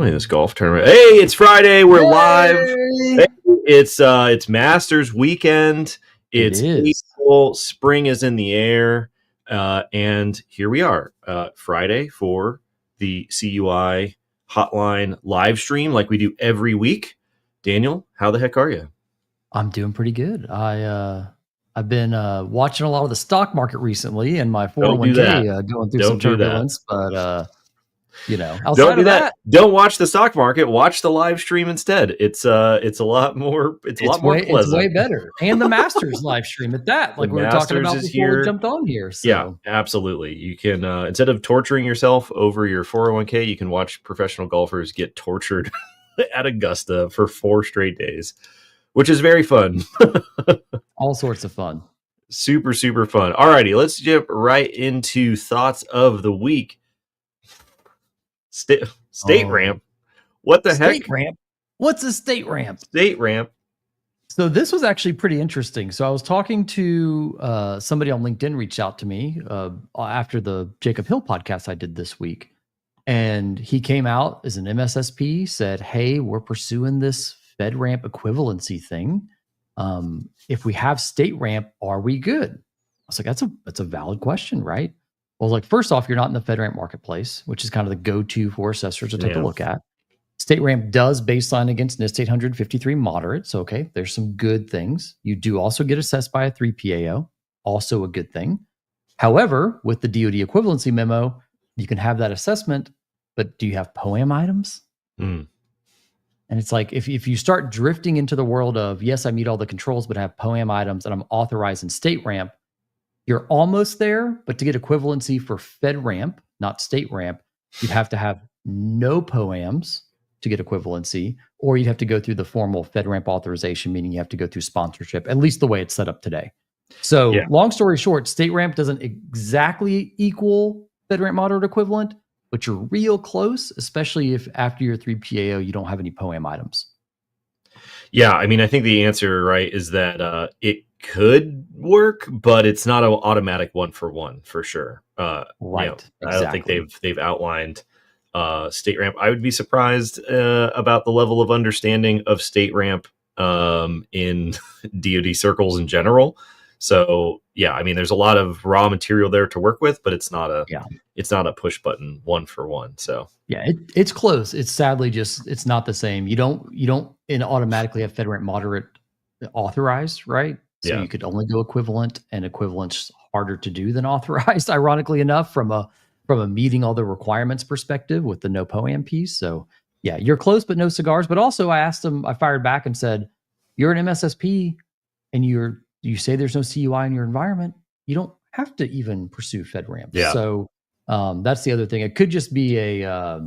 apparently this golf tournament. Hey, it's Friday. We're live. Hey, it's Masters weekend. It's April. Spring is in the air. And here we are, Friday for the CUI Hotline live stream like we do every week. Daniel, how the heck are you? I'm doing pretty good. I've been watching a lot of the stock market recently, and my 401k going through some turbulence. But outside of that, don't watch the stock market. Watch the live stream instead. It's a lot more. It's a lot more pleasant. It's way better. And the Masters live stream at that, like we were talking about before we jumped on here. So. Yeah, absolutely. You can instead of torturing yourself over your 401k, you can watch professional golfers get tortured at Augusta for 4 straight days, which is very fun. All sorts of fun. Super, super fun. Alrighty, let's jump right into thoughts of the week. State ramp. What the heck? State ramp? What's a state ramp? State ramp. So this was actually pretty interesting. So I was talking to somebody on LinkedIn reached out to me after the Jacob Hill podcast I did this week. And he came out as an MSSP, said, hey, we're pursuing this FedRAMP equivalency thing. If we have state ramp, are we good? I was like, that's a valid question, right? Well, like, first off, you're not in the FedRAMP marketplace, which is kind of the go-to for assessors to take a look at. State ramp does baseline against NIST 853 moderate. So, okay, there's some good things. You do also get assessed by a 3PAO, also a good thing. However, with the DoD equivalency memo, you can have that assessment, but do you have POAM items? And it's like, if you start drifting into the world of, yes, I meet all the controls, but I have POAM items and I'm authorized in state ramp, you're almost there. But to get equivalency for FedRAMP, not state ramp, you'd have to have no POAMs to get equivalency, or you'd have to go through the formal FedRAMP authorization, meaning you have to go through sponsorship, at least the way it's set up today. So long story short, state ramp doesn't exactly equal FedRAMP moderate equivalent, but you're real close, especially if after your 3PAO, you don't have any POAM items. Yeah, I mean, I think the answer, right, is that it could work, but it's not an automatic 1-for-1 for sure. Right. Exactly. I don't think they've outlined state ramp. I would be surprised about the level of understanding of state ramp in DoD circles in general. So yeah, I mean, there's a lot of raw material there to work with, but it's not a push button 1-for-1. So yeah, it's close. It's sadly just, it's not the same. You don't automatically have FedRAMP moderate authorized, right? So you could only go equivalent, and equivalent's harder to do than authorized, ironically enough, from a meeting all the requirements perspective with the no POAM piece. So yeah, you're close, but no cigars. But also I fired back and said, you're an MSSP and you say there's no CUI in your environment, you don't have to even pursue FedRAMP. Yeah. So that's the other thing. It could just be a,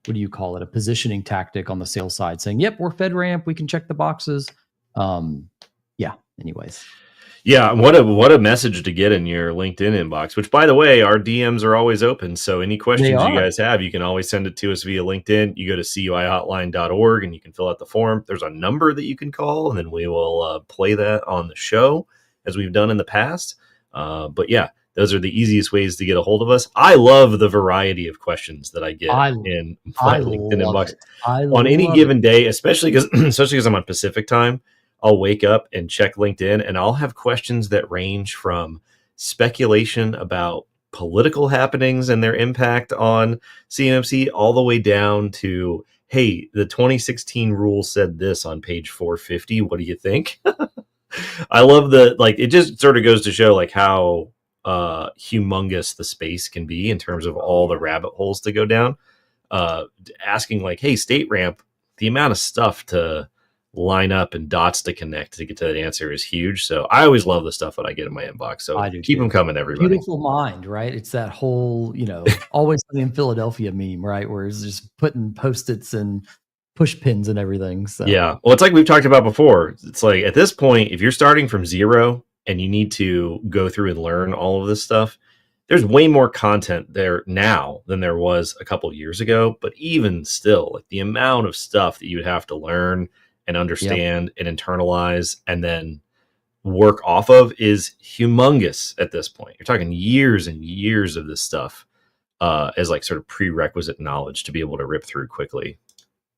what do you call it? A positioning tactic on the sales side saying, yep, we're FedRAMP, we can check the boxes. Anyways. Yeah. What a message to get in your LinkedIn inbox, which, by the way, our DMs are always open. So any questions you guys have, you can always send it to us via LinkedIn. You go to cuihotline.org and you can fill out the form. There's a number that you can call, and then we will play that on the show as we've done in the past. But yeah, those are the easiest ways to get a hold of us. I love the variety of questions that I get in my LinkedIn inbox on any given day, especially because I'm on Pacific time. I'll wake up and check LinkedIn, and I'll have questions that range from speculation about political happenings and their impact on CMMC all the way down to, hey, the 2016 rule said this on page 450. What do you think? I love it just sort of goes to show like how humongous the space can be in terms of all the rabbit holes to go down. Asking like, hey, state ramp, the amount of stuff to line up and dots to connect to get to that answer is huge. So I always love the stuff that I get in my inbox. So keep them coming, everybody. Beautiful mind, right? It's that whole, always in Philadelphia meme, right? Where it's just putting Post-its and push pins and everything. So yeah. Well, it's like we've talked about before. It's like at this point, if you're starting from zero and you need to go through and learn all of this stuff, there's way more content there now than there was a couple of years ago. But even still, like the amount of stuff that you would have to learn and understand and internalize and then work off of is humongous at this point. You're talking years and years of this stuff as like sort of prerequisite knowledge to be able to rip through quickly.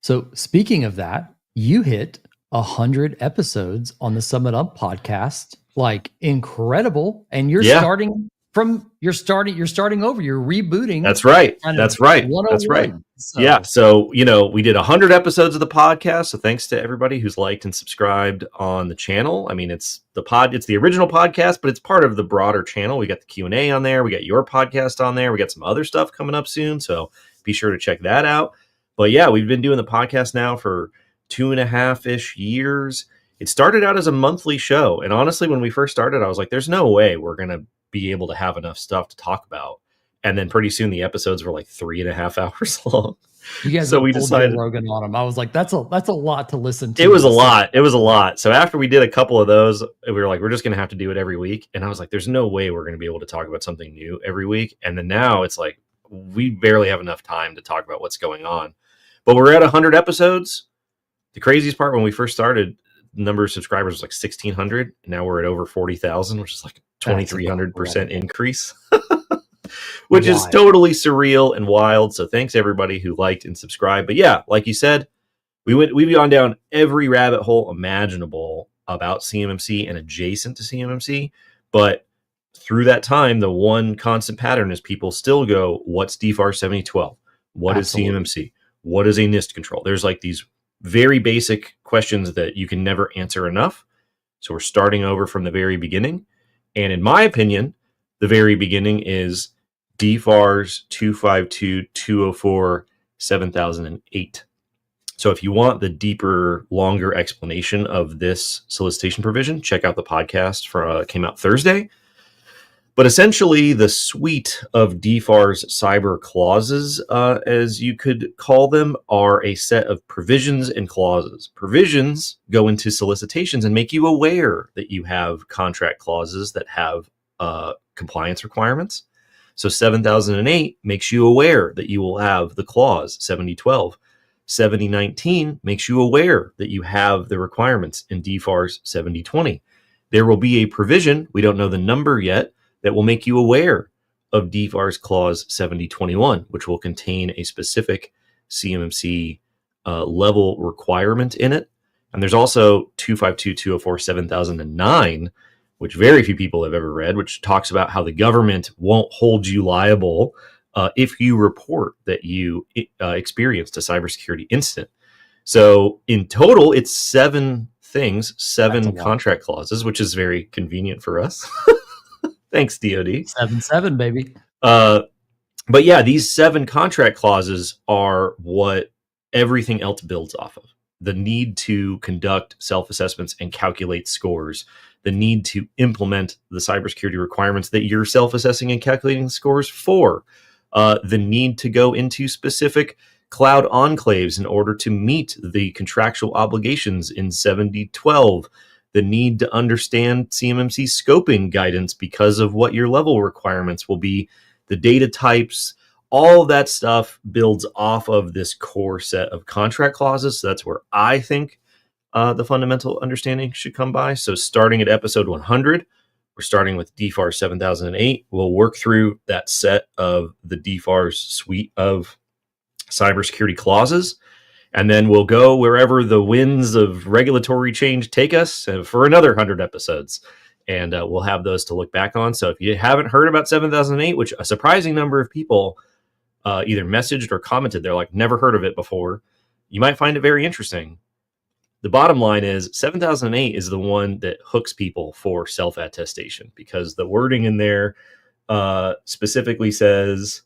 So speaking of that, you hit 100 episodes on the Summit Up podcast. Like, incredible. And you're starting over. You're rebooting. That's right. That's right. That's right. So. Yeah. So, you know, we did 100 episodes of the podcast. So thanks to everybody who's liked and subscribed on the channel. I mean, it's the original podcast, but it's part of the broader channel. We got the Q&A on there. We got your podcast on there. We got some other stuff coming up soon. So be sure to check that out. But yeah, we've been doing the podcast now for 2.5-ish years. It started out as a monthly show. And honestly, when we first started, I was like, there's no way we're going to be able to have enough stuff to talk about. And then pretty soon the episodes were like 3.5 hours long. You guys, so we decided Rogan on them. I was like, that's a lot to listen to. It was a lot. So after we did a couple of those, we were like, we're just going to have to do it every week. And I was like, there's no way we're going to be able to talk about something new every week. And then now it's like, we barely have enough time to talk about what's going on. But we're at 100 episodes. The craziest part, when we first started, the number of subscribers was like 1,600. Now we're at over 40,000, which is like a 2,300% increase, which is totally surreal and wild. So thanks everybody who liked and subscribed. But yeah, like you said, we've gone down every rabbit hole imaginable about CMMC and adjacent to CMMC. But through that time, the one constant pattern is people still go, what's DFARS 7012? What is CMMC? What is a NIST control? There's like these very basic questions that you can never answer enough. So we're starting over from the very beginning. And in my opinion, the very beginning is DFARS 252-204-7008. So if you want the deeper, longer explanation of this solicitation provision, check out the podcast came out Thursday. But essentially, the suite of DFARS cyber clauses, as you could call them, are a set of provisions and clauses. Provisions go into solicitations and make you aware that you have contract clauses that have compliance requirements. So 7008 makes you aware that you will have the clause 7012. 7019 makes you aware that you have the requirements in DFARS 7020. There will be a provision, we don't know the number yet, that will make you aware of DFARS Clause 7021, which will contain a specific CMMC level requirement in it. And there's also 252-204-7009, which very few people have ever read, which talks about how the government won't hold you liable if you report that you experienced a cybersecurity incident. So in total, it's 7 things, 7 contract clauses, which is very convenient for us. Thanks, DoD. 7-7, baby. But yeah, these 7 contract clauses are what everything else builds off of. The need to conduct self-assessments and calculate scores. The need to implement the cybersecurity requirements that you're self-assessing and calculating scores for. The need to go into specific cloud enclaves in order to meet the contractual obligations in 7012. The need to understand CMMC scoping guidance because of what your level requirements will be, the data types, all of that stuff builds off of this core set of contract clauses. So that's where I think the fundamental understanding should come by. So starting at episode 100, we're starting with DFARS 7008. We'll work through that set of the DFARS suite of cybersecurity clauses. And then we'll go wherever the winds of regulatory change take us for another 100 episodes. And we'll have those to look back on. So if you haven't heard about 7008, which a surprising number of people either messaged or commented, they're like, never heard of it before, you might find it very interesting. The bottom line is 7008 is the one that hooks people for self-attestation, because the wording in there specifically says,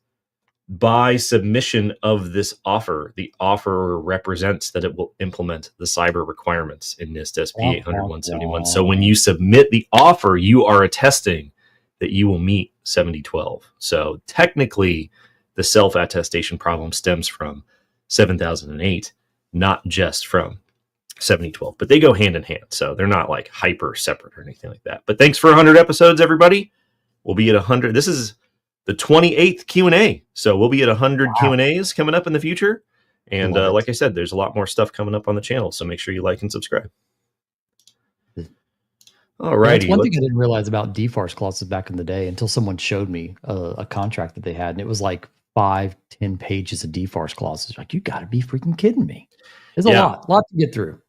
by submission of this offer, the offerer represents that it will implement the cyber requirements in NIST SP 800-171. So when you submit the offer, you are attesting that you will meet 7012. So technically, the self-attestation problem stems from 7008, not just from 7012. But they go hand in hand, so they're not like hyper separate or anything like that. But thanks for 100 episodes, everybody. We'll be at 100. This is the 28th Q&A. So we'll be at 100 Q&As coming up in the future. And like I said, there's a lot more stuff coming up on the channel. So make sure you like and subscribe. All righty. One thing I didn't realize about DFARS clauses back in the day until someone showed me a contract that they had. And it was like 5-10 pages of DFARS clauses. Like, you got to be freaking kidding me. There's a lot to get through.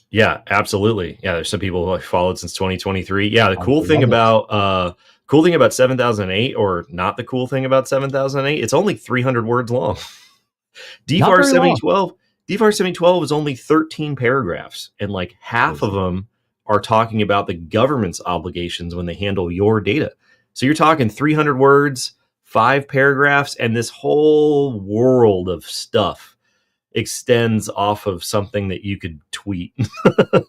Yeah, absolutely. Yeah, there's some people who have followed since 2023. Yeah, the cool thing about 7008, or not the cool thing about 7008, it's only 300 words long. DFARS 7012 is only 13 paragraphs, and like half of them are talking about the government's obligations when they handle your data. So you're talking 300 words, 5 paragraphs, and this whole world of stuff extends off of something that you could tweet.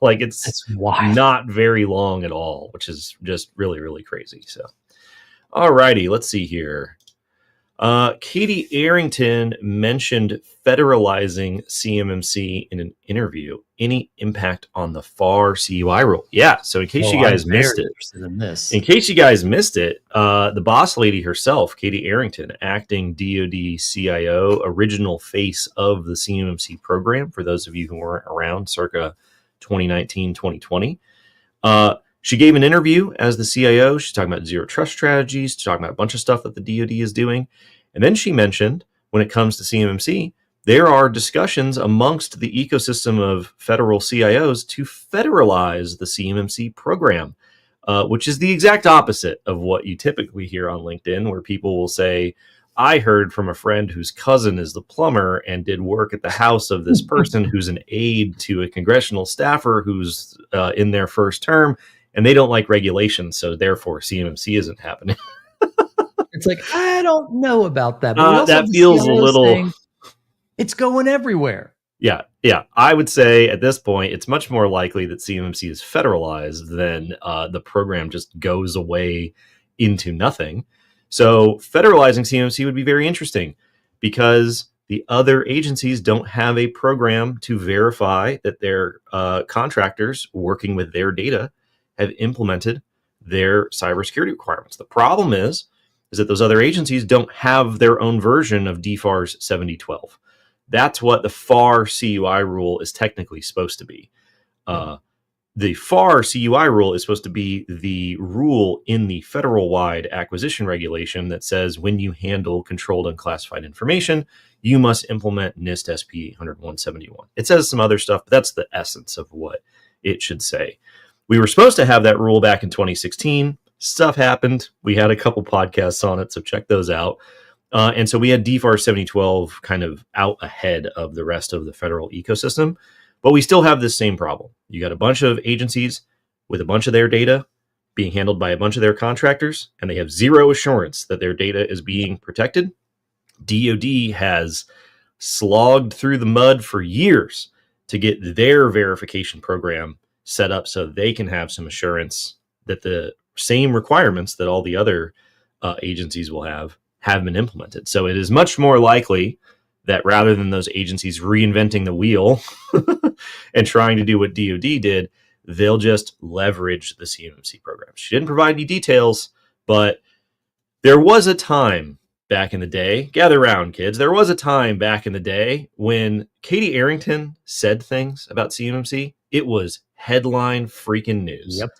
Like, it's not very long at all, which is just really, really crazy. So, all righty, let's see here. Katie Arrington mentioned federalizing CMMC in an interview. Any impact on the FAR CUI rule? Yeah. So in case you guys missed it, the boss lady herself, Katie Arrington, acting DoD CIO, original face of the CMMC program, for those of you who weren't around circa 2019, 2020, she gave an interview as the CIO. She's talking about zero trust strategies, talking about a bunch of stuff that the DoD is doing. And then she mentioned, when it comes to CMMC, there are discussions amongst the ecosystem of federal CIOs to federalize the CMMC program, which is the exact opposite of what you typically hear on LinkedIn, where people will say, I heard from a friend whose cousin is the plumber and did work at the house of this person who's an aide to a congressional staffer who's in their first term, and they don't like regulations, so therefore CMMC isn't happening. It's like, I don't know about that. But that feels a little... It's going everywhere. Yeah. I would say at this point, it's much more likely that CMMC is federalized than the program just goes away into nothing. So federalizing CMMC would be very interesting, because the other agencies don't have a program to verify that their contractors working with their data have implemented their cybersecurity requirements. The problem is that those other agencies don't have their own version of DFARS 7012. That's what the FAR CUI rule is technically supposed to be. The FAR CUI rule is supposed to be the rule in the federal-wide acquisition regulation that says when you handle controlled unclassified information, you must implement NIST SP 100-171. It says some other stuff, but that's the essence of what it should say. We were supposed to have that rule back in 2016. Stuff happened. We had a couple podcasts on it, so check those out. And so we had DFARS 7012 kind of out ahead of the rest of the federal ecosystem. But we still have this same problem. You got a bunch of agencies with a bunch of their data being handled by a bunch of their contractors, and they have zero assurance that their data is being protected. DoD has slogged through the mud for years to get their verification program set up so they can have some assurance that the same requirements that all the other agencies will have been implemented. So it is much more likely that rather than those agencies reinventing the wheel and trying to do what DoD did, they'll just leverage the CMMC program. She didn't provide any details, but there was a time back in the day, gather around kids, there was a time back in the day when Katie Arrington said things about CMMC. It was headline freaking news. Yep.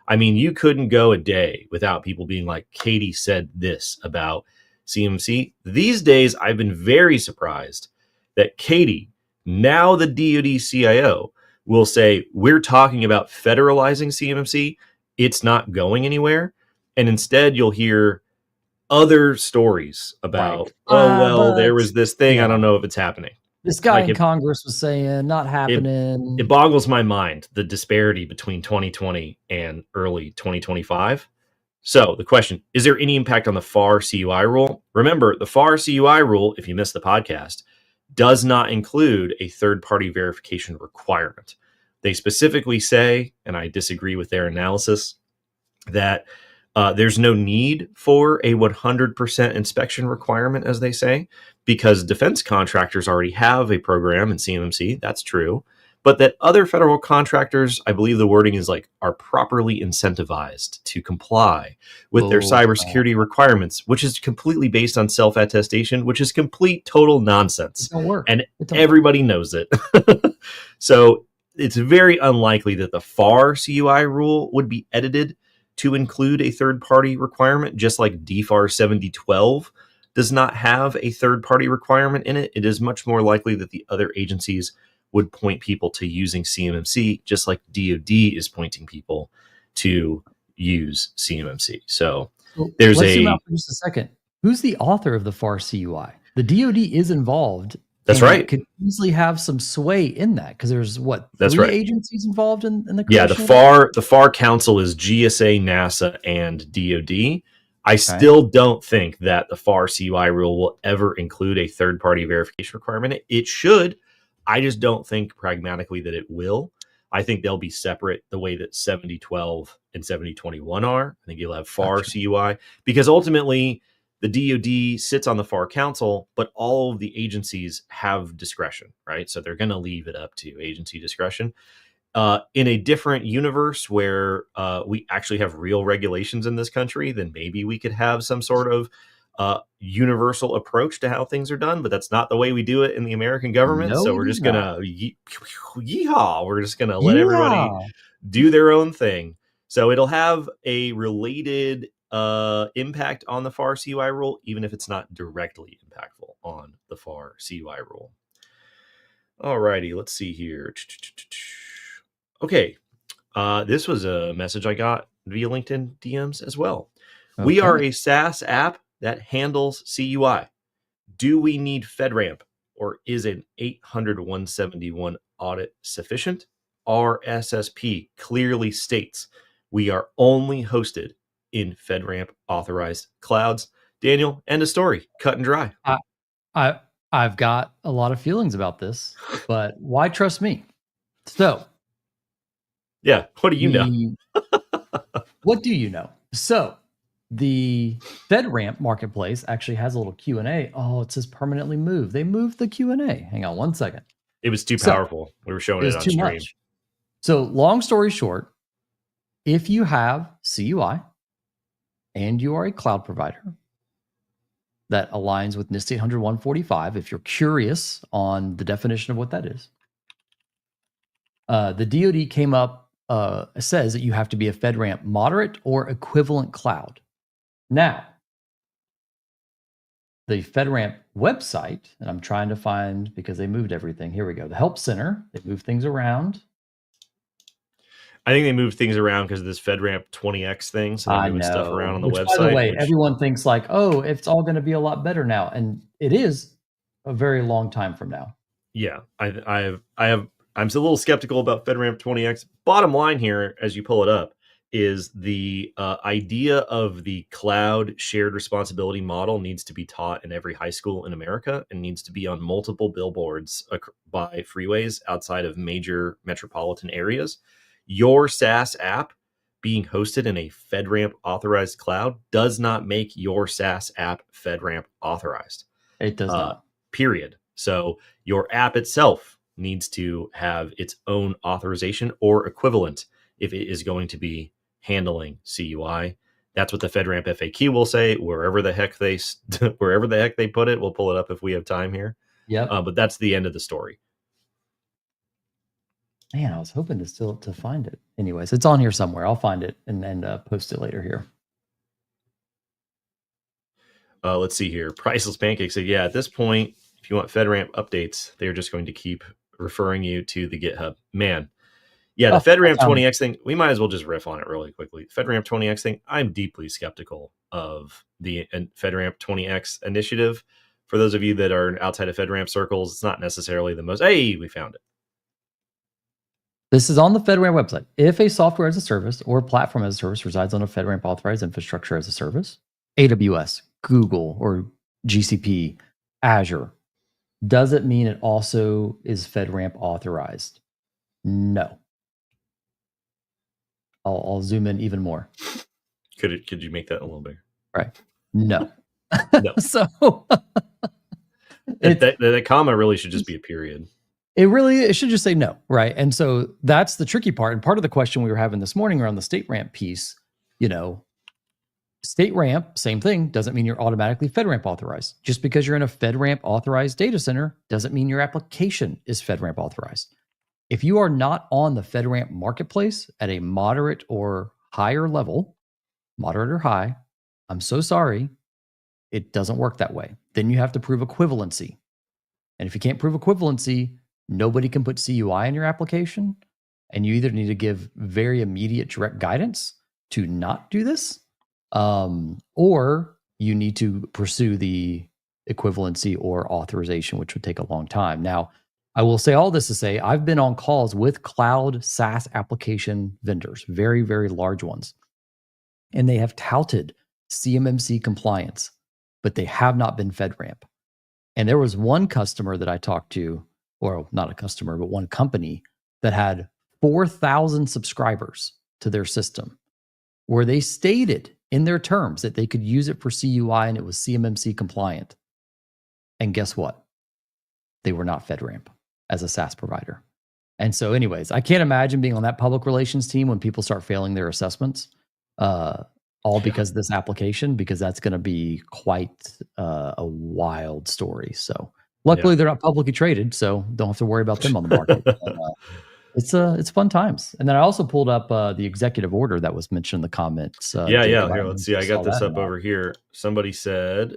I mean, you couldn't go a day without people being like, Katie said this about CMMC. These days, I've been very surprised that Katie, now the DoD CIO, will say, we're talking about federalizing CMMC. It's not going anywhere. And instead, you'll hear other stories about, there was this thing. I don't know if it's happening. This guy in Congress was saying, not happening. It boggles my mind, the disparity between 2020 and early 2025. So the question, is there any impact on the FAR CUI rule? Remember, the FAR CUI rule, if you missed the podcast, does not include a third-party verification requirement. They specifically say, and I disagree with their analysis, that there's no need for a 100% inspection requirement, as they say, because defense contractors already have a program in CMMC. That's true. But that other federal contractors, I believe the wording is like, are properly incentivized to comply with their cybersecurity requirements, which is completely based on self-attestation, which is complete, total nonsense. It don't work. And everybody knows it. So it's very unlikely that the FAR CUI rule would be edited to include a third-party requirement, just like DFARS 7012 does not have a third-party requirement in it, it is much more likely that the other agencies would point people to using CMMC, just like DoD is pointing people to use CMMC. So there's let's zoom out for just a second. Who's the author of the FARS CUI? The DoD is involved. That's right. Could easily have some sway in that because there's three agencies involved in the creation. Yeah, the FAR Council is GSA, NASA, and DoD. I still don't think that the FAR CUI rule will ever include a third-party verification requirement. It should. I just don't think pragmatically that it will. I think they'll be separate the way that 7012 and 7021 are. I think you'll have FAR CUI because ultimately the DoD sits on the FAR Council, but all of the agencies have discretion, right? So they're going to leave it up to agency discretion. In a different universe where we actually have real regulations in this country, then maybe we could have some sort of universal approach to how things are done, but that's not the way we do it in the American government. So we're just gonna yeehaw. We're just gonna let everybody do their own thing. So it'll have a related impact on the FAR CUI rule, even if it's not directly impactful on the FAR CUI rule. Alrighty, let's see here. Okay, this was a message I got via LinkedIn DMs as well. Okay. We are a SaaS app that handles CUI. Do we need FedRAMP, or is an 800-171 audit sufficient? Our SSP clearly states we are only hosted in FedRAMP authorized clouds. Daniel, end of story. Cut and dry. I've got a lot of feelings about this, but why trust me? So, yeah, what do you know? What do you know? So, the FedRAMP marketplace actually has a little Q&A. Oh, it says permanently moved. They moved the Q&A. Hang on one second. It was too powerful. We were showing it on stream. Much. So, long story short, if you have CUI and you are a cloud provider that aligns with NIST 800-145, if you're curious on the definition of what that is, the DoD came up, says that you have to be a FedRAMP moderate or equivalent cloud. Now, the FedRAMP website, and I'm trying to find, because they moved everything. Here we go. The Help Center, they moved things around. I think they moved things around because of this FedRAMP 20X thing. So they're moving stuff around on the website. By the way, everyone thinks like, oh, it's all going to be a lot better now. And it is a very long time from now. Yeah, I'm a little skeptical about FedRAMP 20X. Bottom line here, as you pull it up, is the idea of the cloud shared responsibility model needs to be taught in every high school in America and needs to be on multiple billboards by freeways outside of major metropolitan areas. Your SaaS app being hosted in a FedRAMP authorized cloud does not make your SaaS app FedRAMP authorized. It does not. Period. So your app itself needs to have its own authorization or equivalent if it is going to be handling CUI. That's what the FedRAMP FAQ will say. Wherever the heck they put it, we'll pull it up if we have time here. Yeah. But that's the end of the story. Man, I was hoping to find it. Anyways, it's on here somewhere. I'll find it and post it later here. Let's see here. Priceless Pancake said, yeah, at this point, if you want FedRAMP updates, they're just going to keep referring you to the GitHub. Man. Yeah, the FedRAMP 20X thing, we might as well just riff on it really quickly. FedRAMP 20X thing, I'm deeply skeptical of the FedRAMP 20X initiative. For those of you that are outside of FedRAMP circles, it's not necessarily the most, hey, we found it. This is on the FedRAMP website. If a software as a service or platform as a service resides on a FedRAMP authorized infrastructure as a service, AWS, Google, or GCP, Azure, does it mean it also is FedRAMP authorized? No. I'll zoom in even more. Could you make that a little bigger? Right. No. No. So that comma really should just be a period. It should just say no, right? And so that's the tricky part. And part of the question we were having this morning around the state ramp piece, state ramp, same thing, doesn't mean you're automatically FedRAMP authorized. Just because you're in a FedRAMP authorized data center doesn't mean your application is FedRAMP authorized. If you are not on the FedRAMP marketplace at a moderate or higher level, moderate or high, I'm so sorry, It doesn't work that way. Then you have to prove equivalency. And if you can't prove equivalency, nobody can put CUI in your application. And you either need to give very immediate direct guidance to not do this, or you need to pursue the equivalency or authorization, which would take a long time. Now, I will say all this to say I've been on calls with cloud SaaS application vendors, very, very large ones, and they have touted CMMC compliance, but they have not been FedRAMP. And there was one customer that I talked to, or not a customer, but one company that had 4,000 subscribers to their system, where they stated in their terms that they could use it for CUI and it was CMMC compliant. And guess what? They were not FedRAMP as a SaaS provider. And so anyways, I can't imagine being on that public relations team when people start failing their assessments, all because of this application, because that's going to be quite a wild story. So luckily they're not publicly traded, so don't have to worry about them on the market. But, it's fun times. And then I also pulled up the executive order that was mentioned in the comments. Here, let's see. I got this up over here. Somebody said,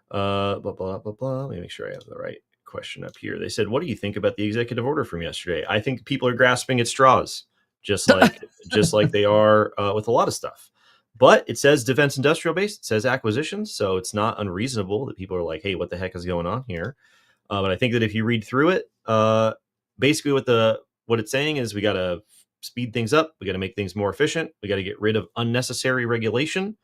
blah, blah, blah, blah. Let me make sure I have the right question up here. They said, what do you think about the executive order from yesterday? I think people are grasping at straws, just like they are with a lot of stuff. But it says defense industrial base, it says acquisitions, so it's not unreasonable that people are like, hey, what the heck is going on here? But I think that if you read through it, basically what it's saying is we got to speed things up, we got to make things more efficient, we got to get rid of unnecessary regulation,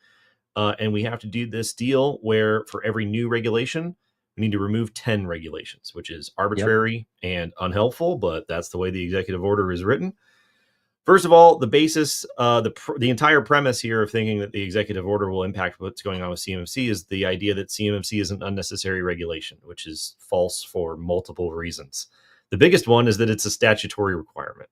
and we have to do this deal where for every new regulation, we need to remove 10 regulations, which is arbitrary and unhelpful, but that's the way the executive order is written. First of all, the basis, the entire premise here of thinking that the executive order will impact what's going on with CMMC is the idea that CMMC is an unnecessary regulation, which is false for multiple reasons. The biggest one is that it's a statutory requirement.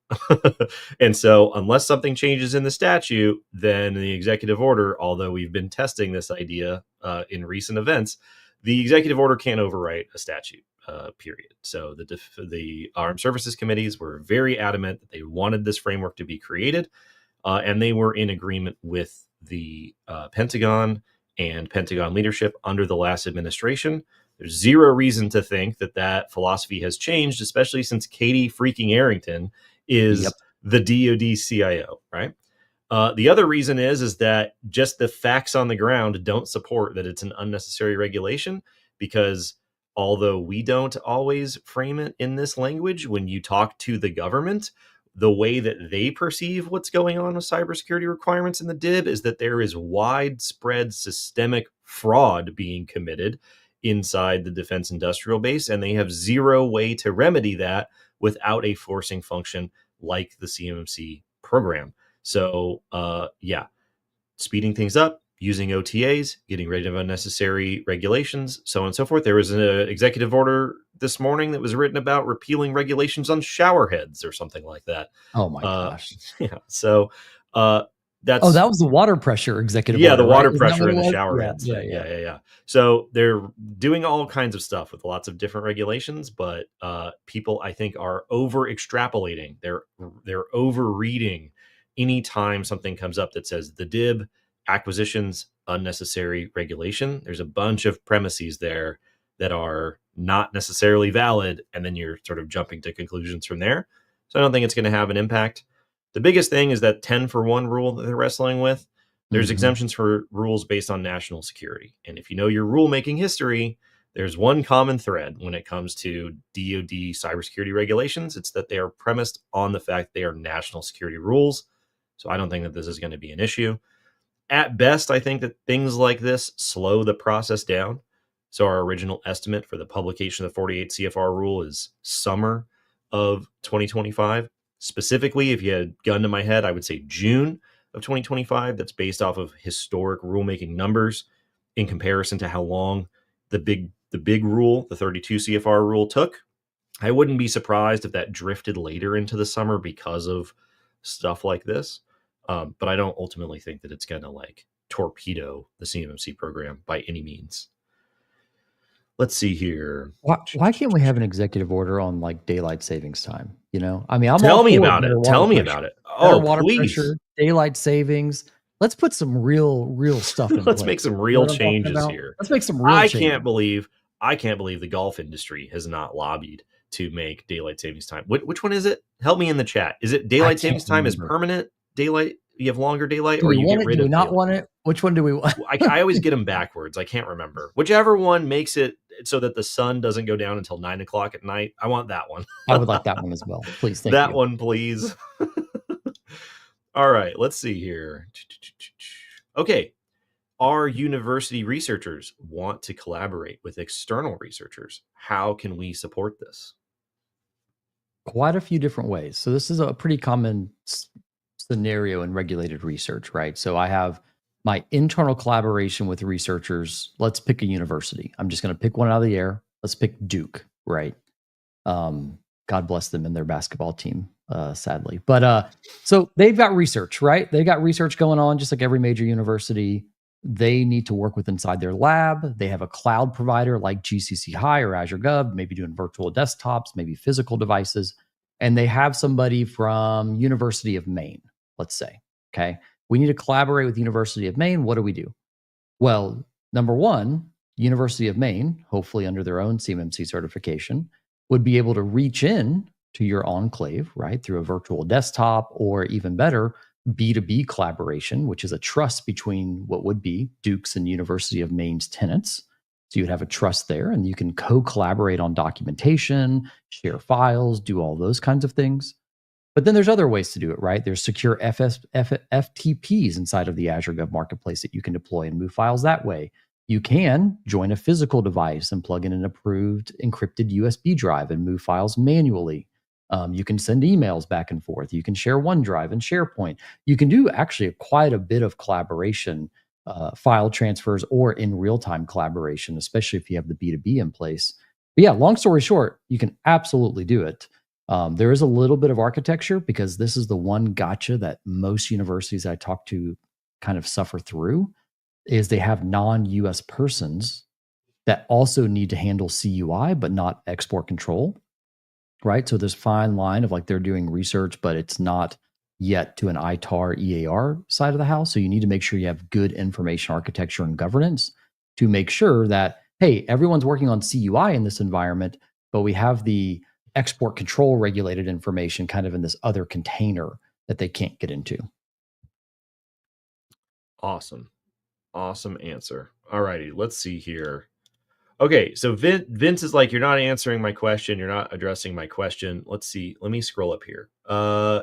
And so unless something changes in the statute, then the executive order, although we've been testing this idea in recent events, the executive order can't overwrite a statute. Period. So the Armed Services Committees were very adamant that they wanted this framework to be created, and they were in agreement with the Pentagon and Pentagon leadership under the last administration. There's zero reason to think that philosophy has changed, especially since Katie freaking Arrington is the DoD CIO, right? The other reason is that just the facts on the ground don't support that it's an unnecessary regulation, because although we don't always frame it in this language, when you talk to the government, the way that they perceive what's going on with cybersecurity requirements in the DIB is that there is widespread systemic fraud being committed inside the defense industrial base, and they have zero way to remedy that without a forcing function like the CMMC program. So, speeding things up, using OTAs, getting rid of unnecessary regulations, so on and so forth. There was an executive order this morning that was written about repealing regulations on shower heads or something like that. Oh my gosh. Yeah. So that was the water pressure executive order. Yeah, the water right? pressure in the shower heads. Yeah. So they're doing all kinds of stuff with lots of different regulations, but people, I think, are over extrapolating. They're over reading anytime something comes up that says the DIB, acquisitions, unnecessary regulation. There's a bunch of premises there that are not necessarily valid, and then you're sort of jumping to conclusions from there. So I don't think it's going to have an impact. The biggest thing is that 10 for 1 rule that they're wrestling with. There's exemptions for rules based on national security. And if you know your rulemaking history, there's one common thread when it comes to DoD cybersecurity regulations. It's that they are premised on the fact they are national security rules. So I don't think that this is going to be an issue. At best, I think that things like this slow the process down. So our original estimate for the publication of the 48 CFR rule is summer of 2025. Specifically, if you had a gun to my head, I would say June of 2025. That's based off of historic rulemaking numbers in comparison to how long the big rule, the 32 CFR rule, took. I wouldn't be surprised if that drifted later into the summer because of stuff like this. But I don't ultimately think that it's going to torpedo the CMMC program by any means. Let's see here. Why can't we have an executive order on daylight savings time? I'm Tell me about it. Tell me about it. Oh, water pressure, daylight savings. let's put some real stuff in Let's place. make some real changes here. Let's make some real changes. I can't believe the golf industry has not lobbied to make daylight savings time. Which one is it? Help me in the chat. Is it daylight savings time is permanent daylight? You have longer daylight, or you get rid of it? Do we not want it? Which one do we want? I always get them backwards. I can't remember. Whichever one makes it so that the sun doesn't go down until 9 o'clock at night. I want that one. I would like that one as well. Please, thank you. That one, please. All right, let's see here. Okay. Our university researchers want to collaborate with external researchers. How can we support this? Quite a few different ways. So this is a pretty common scenario in regulated research, right? So I have my internal collaboration with researchers. Let's pick a university. I'm just going to pick one out of the air. Let's pick Duke, right? God bless them and their basketball team, sadly. But so they've got research, right? They got research going on just like every major university. They need to work with inside their lab. They have a cloud provider like GCC High or Azure Gov, maybe doing virtual desktops, maybe physical devices. And they have somebody from University of Maine, let's say, okay? We need to collaborate with University of Maine. What do we do? Well, number one, University of Maine, hopefully under their own CMMC certification, would be able to reach in to your enclave, right, through a virtual desktop, or even better, B2B collaboration, which is a trust between what would be Duke's and University of Maine's tenants. So you'd have a trust there, and you can co-collaborate on documentation, share files, do all those kinds of things. But then there's other ways to do it, right? There's secure FTPs inside of the Azure Gov Marketplace that you can deploy and move files that way. You can join a physical device and plug in an approved encrypted USB drive and move files manually. You can send emails back and forth. You can share OneDrive and SharePoint. You can do actually quite a bit of collaboration, file transfers, or in real-time collaboration, especially if you have the B2B in place. But yeah, long story short, you can absolutely do it. There is a little bit of architecture, because this is the one gotcha that most universities I talk to kind of suffer through, is they have non-US persons that also need to handle CUI, but not export control. Right. So this fine line of like they're doing research, but it's not yet to an ITAR EAR side of the house. So you need to make sure you have good information architecture and governance to make sure that, hey, everyone's working on CUI in this environment, but we have the export control regulated information kind of in this other container that they can't get into. Awesome. Awesome answer. All righty. Let's see here. Okay, so Vince is like, you're not answering my question. You're not addressing my question. Let's see. Let me scroll up here.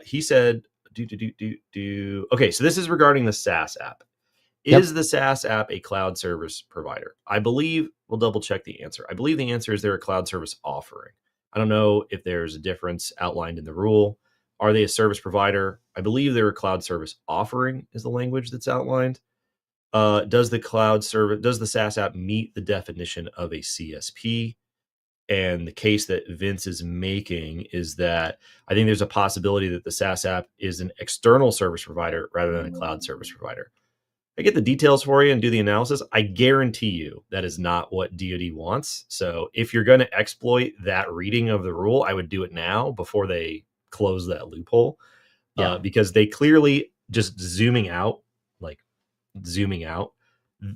He said, Okay, so this is regarding the SaaS app. Is the SaaS app a cloud service provider? I believe, we'll double check the answer. I believe the answer is they're a cloud service offering. I don't know if there's a difference outlined in the rule. Are they a service provider? I believe they're a cloud service offering is the language that's outlined. Does the SaaS app meet the definition of a CSP? And the case that Vince is making is that I think there's a possibility that the SaaS app is an external service provider rather than a cloud service provider. I get the details for you and do the analysis. I guarantee you that is not what DoD wants. So if you're going to exploit that reading of the rule, I would do it now before they close that loophole, because they clearly just zooming out,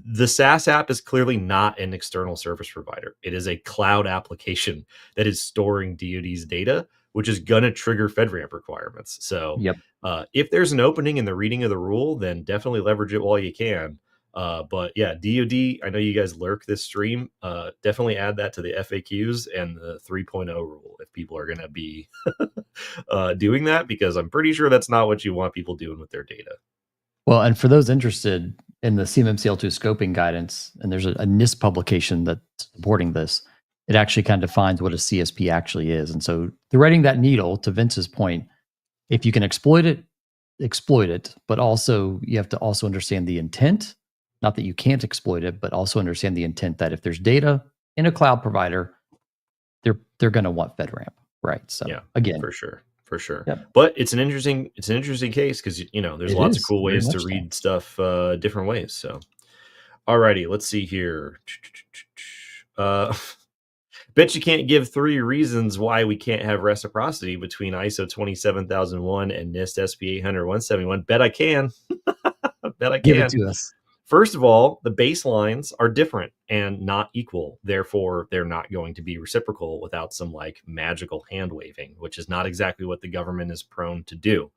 the SaaS app is clearly not an external service provider. It is a cloud application that is storing DoD's data, which is going to trigger FedRAMP requirements. So if there's an opening in the reading of the rule, then definitely leverage it while you can. But yeah, DoD, I know you guys lurk this stream. Definitely add that to the FAQs and the 3.0 rule if people are going to be doing that, because I'm pretty sure that's not what you want people doing with their data. Well, and for those interested in the CMMC L2 scoping guidance, and there's a NIST publication that's supporting this, it actually kind of defines what a CSP actually is. And so threading that needle, to Vince's point, if you can exploit it, but also you have to also understand the intent. Not that you can't exploit it, but also understand the intent that if there's data in a cloud provider, they're going to want FedRAMP, right? So again, for sure. Yep. But it's an interesting case, because there's lots of cool ways to read stuff different ways. So, alrighty, let's see here. Bet you can't give 3 reasons why we can't have reciprocity between ISO 27001 and NIST SP 800-171. Bet I can. Bet I Give can. it to us. First of all, the baselines are different and not equal. Therefore, they're not going to be reciprocal without some like magical hand waving, which is not exactly what the government is prone to do.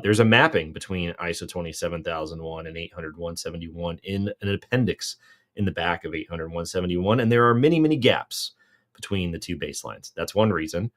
There's a mapping between ISO 27001 and 800-171 in an appendix in the back of 800-171, and there are many, many gaps between the two baselines. That's one reason.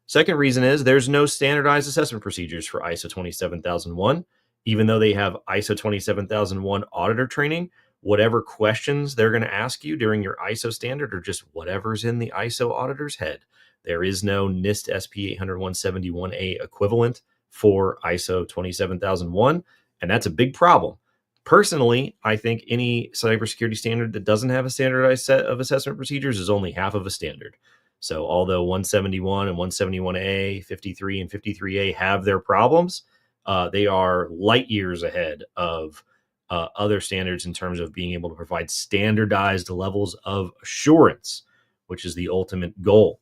Second reason is there's no standardized assessment procedures for ISO 27001. Even though they have ISO 27001 auditor training, whatever questions they're going to ask you during your ISO standard are just whatever's in the ISO auditor's head. There is no NIST SP 800-171A equivalent for ISO 27001, and that's a big problem. Personally, I think any cybersecurity standard that doesn't have a standardized set of assessment procedures is only half of a standard. So although 171 and 171A, 53 and 53A have their problems, they are light years ahead of other standards in terms of being able to provide standardized levels of assurance, which is the ultimate goal.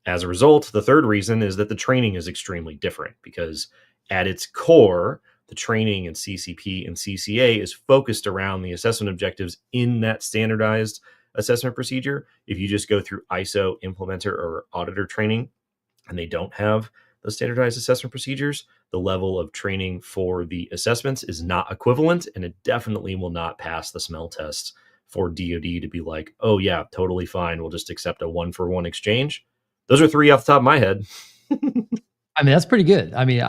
As a result, the third reason is that the training is extremely different because at its core, the training in CCP and CCA is focused around the assessment objectives in that standardized assessment procedure. If you just go through ISO implementer or auditor training and they don't have those standardized assessment procedures, the level of training for the assessments is not equivalent, and it definitely will not pass the smell test for DoD to be like, oh yeah, totally fine, we'll just accept a 1-for-1 exchange. Those are three off the top of my head. I mean, that's pretty good. I mean,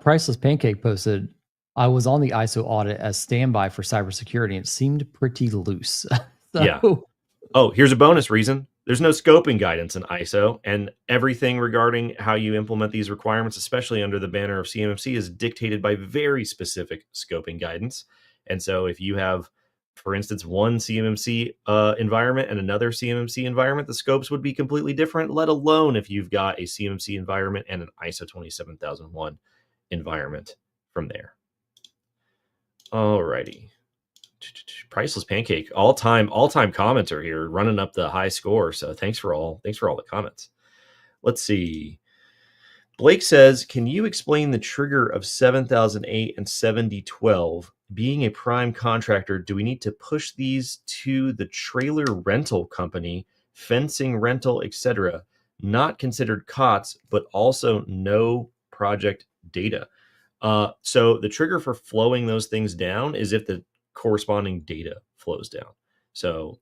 Priceless Pancake posted, I was on the ISO audit as standby for cybersecurity, and it seemed pretty loose. Yeah. Oh, here's a bonus reason. There's no scoping guidance in ISO, and everything regarding how you implement these requirements, especially under the banner of CMMC, is dictated by very specific scoping guidance. And so if you have, for instance, one CMMC environment and another CMMC environment, the scopes would be completely different, let alone if you've got a CMMC environment and an ISO 27001 environment from there. Alrighty. Priceless Pancake, all-time commenter here, running up the high score. So thanks for all the comments. Let's see. Blake says, can you explain the trigger of 7008 and 7012? Being a prime contractor, do we need to push these to the trailer rental company, fencing rental, etc.? Not considered COTS, but also no project data. So the trigger for flowing those things down is if the corresponding data flows down. So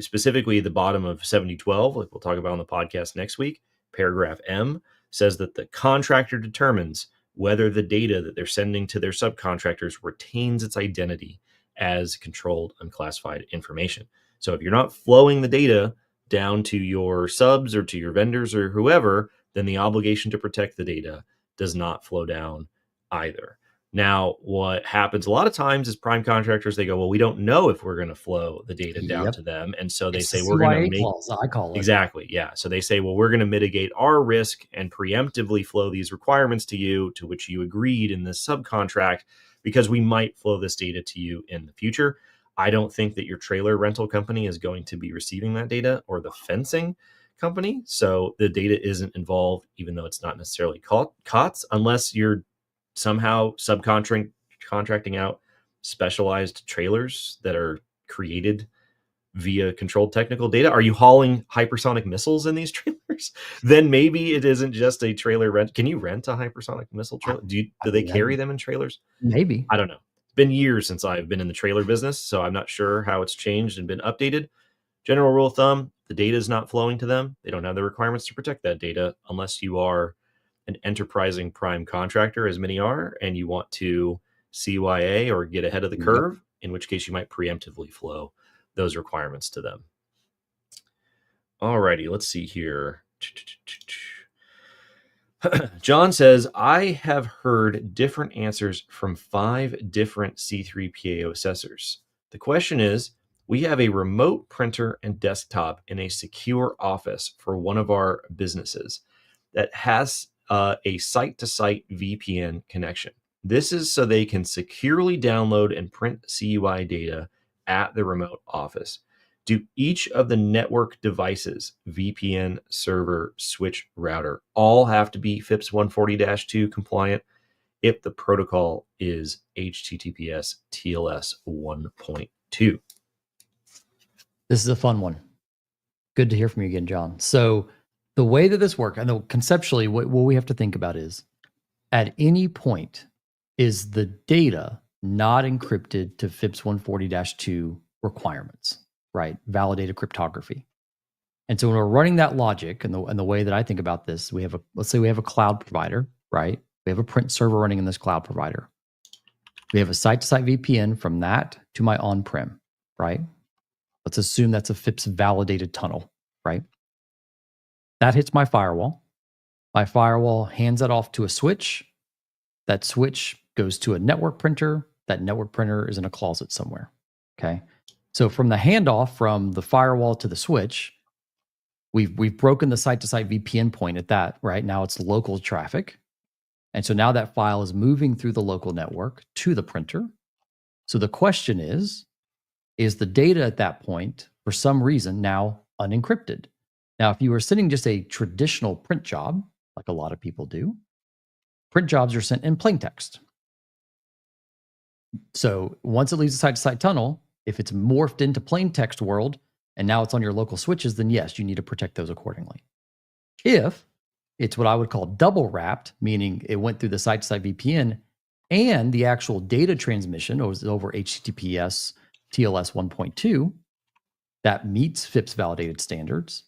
specifically the bottom of 7012, like we'll talk about on the podcast next week, paragraph M says that the contractor determines whether the data that they're sending to their subcontractors retains its identity as controlled unclassified information. So if you're not flowing the data down to your subs or to your vendors or whoever, then the obligation to protect the data does not flow down either. Now, what happens a lot of times is prime contractors, they go, well, we don't know if we're going to flow the data down to them. And so they say, we're going to make clause, I call it. Exactly. Yeah. So they say, well, we're going to mitigate our risk and preemptively flow these requirements to you, to which you agreed in this subcontract, because we might flow this data to you in the future. I don't think that your trailer rental company is going to be receiving that data, or the fencing company. So the data isn't involved, even though it's not necessarily COTS, unless you're somehow subcontracting out specialized trailers that are created via controlled technical data. Are you hauling hypersonic missiles in these trailers? Then maybe it isn't just a trailer rent. Can you rent a hypersonic missile trailer? Do they carry them in trailers? Maybe. I don't know. It's been years since I've been in the trailer business, so I'm not sure how it's changed and been updated. General rule of thumb, the data is not flowing to them. They don't have the requirements to protect that data unless you are an enterprising prime contractor, as many are, and you want to CYA or get ahead of the curve, in which case you might preemptively flow those requirements to them. Alrighty, let's see here. John says, I have heard different answers from 5 different C3PAO assessors. The question is, we have a remote printer and desktop in a secure office for one of our businesses that has a site-to-site VPN connection. This is so they can securely download and print CUI data at the remote office. Do each of the network devices, VPN, server, switch, router, all have to be FIPS 140-2 compliant? if the protocol is HTTPS TLS 1.2. This is a fun one. Good to hear from you again, John. So the way that this works, I know conceptually what we have to think about is at any point is the data not encrypted to FIPS 140-2 requirements, right? Validated cryptography. And so when we're running that logic and the way that I think about this, let's say we have a cloud provider, right? We have a print server running in this cloud provider. We have a site-to-site VPN from that to my on-prem, right? Let's assume that's a FIPS validated tunnel, right? That hits my firewall. My firewall hands that off to a switch. That switch goes to a network printer. That network printer is in a closet somewhere, okay? So from the handoff from the firewall to the switch, we've broken the site-to-site VPN point at that, right? Now it's local traffic. And so now that file is moving through the local network to the printer. So the question is the data at that point, for some reason, now unencrypted? Now, if you were sending just a traditional print job, like a lot of people do, print jobs are sent in plain text. So once it leaves the site-to-site tunnel, if it's morphed into plain text world, and now it's on your local switches, then yes, you need to protect those accordingly. If it's what I would call double wrapped, meaning it went through the site-to-site VPN and the actual data transmission was over HTTPS TLS 1.2 that meets FIPS validated standards,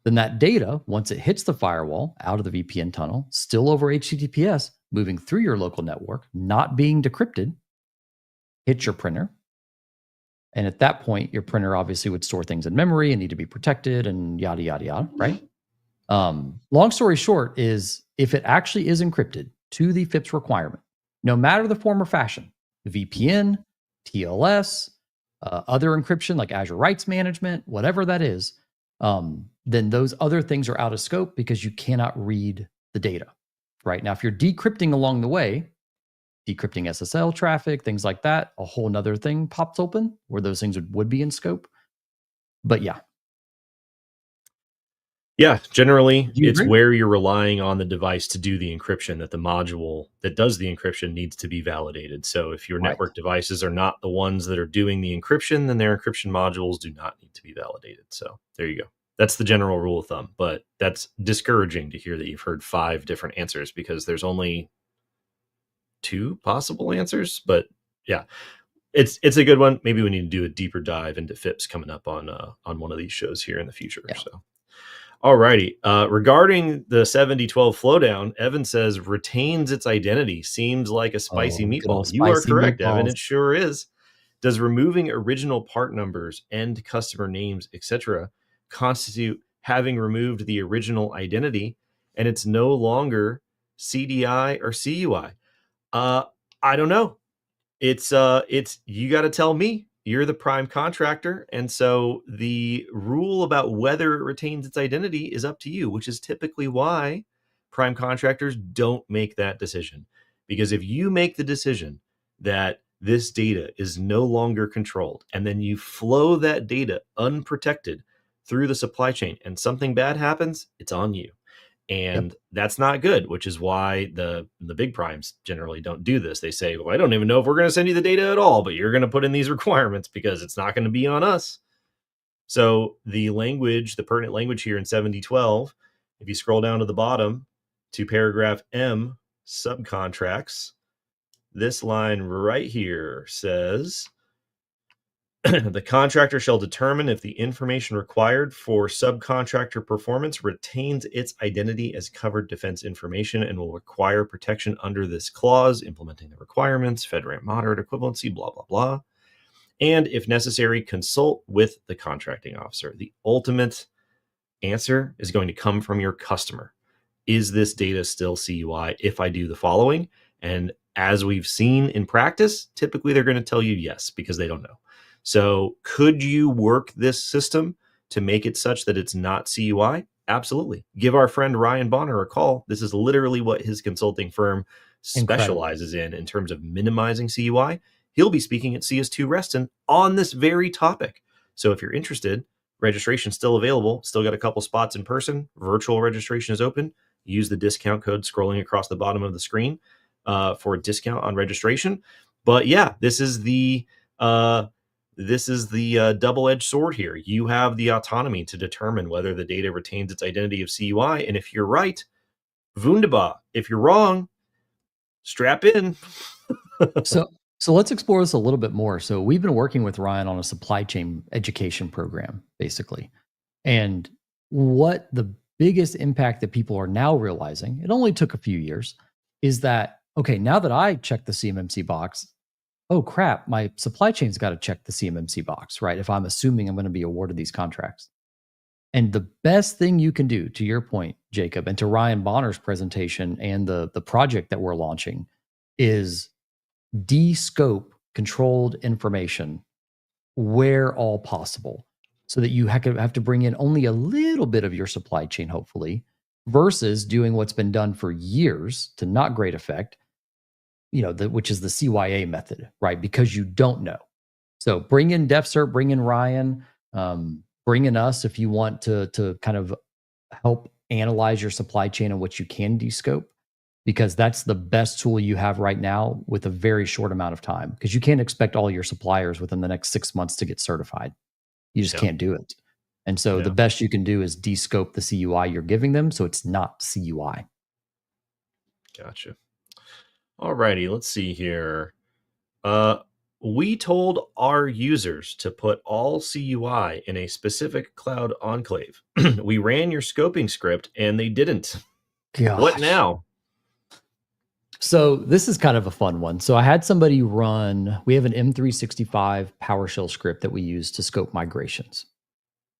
then that data, once it hits the firewall out of the VPN tunnel, still over HTTPS, moving through your local network, not being decrypted, hits your printer. And at that point, your printer obviously would store things in memory and need to be protected and yada, yada, yada, right? Long story short is if it actually is encrypted to the FIPS requirement, no matter the form or fashion, the VPN, TLS, other encryption like Azure Rights Management, whatever that is, then those other things are out of scope because you cannot read the data, right? Now, if you're decrypting along the way, decrypting SSL traffic, things like that, a whole nother thing pops open where those things would be in scope. But yeah. Yeah, generally, it's where you're relying on the device to do the encryption that the module that does the encryption needs to be validated. So if your network devices are not the ones that are doing the encryption, then their encryption modules do not need to be validated. So there you go. That's the general rule of thumb. But that's discouraging to hear that you've heard 5 different answers because there's only 2 possible answers. But yeah, it's a good one. Maybe we need to do a deeper dive into FIPS coming up on one of these shows here in the future. Yeah. So. Alrighty. Regarding the 7012 flowdown, Evan says retains its identity. Seems like a spicy meatball. You are correct, Evan. It sure is. Does removing original part numbers, end customer names, etc., constitute having removed the original identity and it's no longer CDI or CUI? I don't know. It's you got to tell me. You're the prime contractor. And so the rule about whether it retains its identity is up to you, which is typically why prime contractors don't make that decision. Because if you make the decision that this data is no longer controlled, and then you flow that data unprotected through the supply chain and something bad happens, it's on you. And that's not good, which is why the big primes generally don't do this. They say, well, I don't even know if we're going to send you the data at all, but you're going to put in these requirements because it's not going to be on us. So the language, the pertinent language here in 7012, if you scroll down to the bottom to paragraph M, subcontracts, this line right here says, the contractor shall determine if the information required for subcontractor performance retains its identity as covered defense information and will require protection under this clause, implementing the requirements, FedRAMP moderate equivalency, blah, blah, blah. And if necessary, consult with the contracting officer. The ultimate answer is going to come from your customer. Is this data still CUI if I do the following? And as we've seen in practice, typically they're going to tell you yes, because they don't know. So could you work this system to make it such that it's not CUI? Absolutely. Give our friend Ryan Bonner a call. This is literally what his consulting firm specializes in terms of minimizing CUI. He'll be speaking at CS2 Reston on this very topic. So if you're interested, registration's still available. Still got a couple spots in person. Virtual registration is open. Use the discount code scrolling across the bottom of the screen. for a discount on registration. But yeah, this is the double-edged sword here. You have the autonomy to determine whether the data retains its identity of CUI, and if you're right, wunderbar. If you're wrong, strap in. So let's explore this a little bit more. So we've been working with Ryan on a supply chain education program, basically. And what the biggest impact that people are now realizing, it only took a few years, is that, okay, now that I check the CMMC box, oh crap, my supply chain's got to check the CMMC box, right? If I'm assuming I'm going to be awarded these contracts. And the best thing you can do, to your point, Jacob, and to Ryan Bonner's presentation and the project that we're launching, is de-scope controlled information where all possible, so that you have to bring in only a little bit of your supply chain, hopefully, versus doing what's been done for years to not great effect, which is the CYA method, right? Because you don't know. So bring in DefCert, bring in Ryan, bring in us if you want to kind of help analyze your supply chain and what you can de-scope, because that's the best tool you have right now with a very short amount of time, because you can't expect all your suppliers within the next 6 months to get certified. You just can't do it. And so the best you can do is de-scope the CUI you're giving them, so it's not CUI. Gotcha. All righty, let's see here. We told our users to put all CUI in a specific cloud enclave. We ran your scoping script and they didn't. Gosh. What now? So this is kind of a fun one. So I had somebody we have an M365 PowerShell script that we use to scope migrations.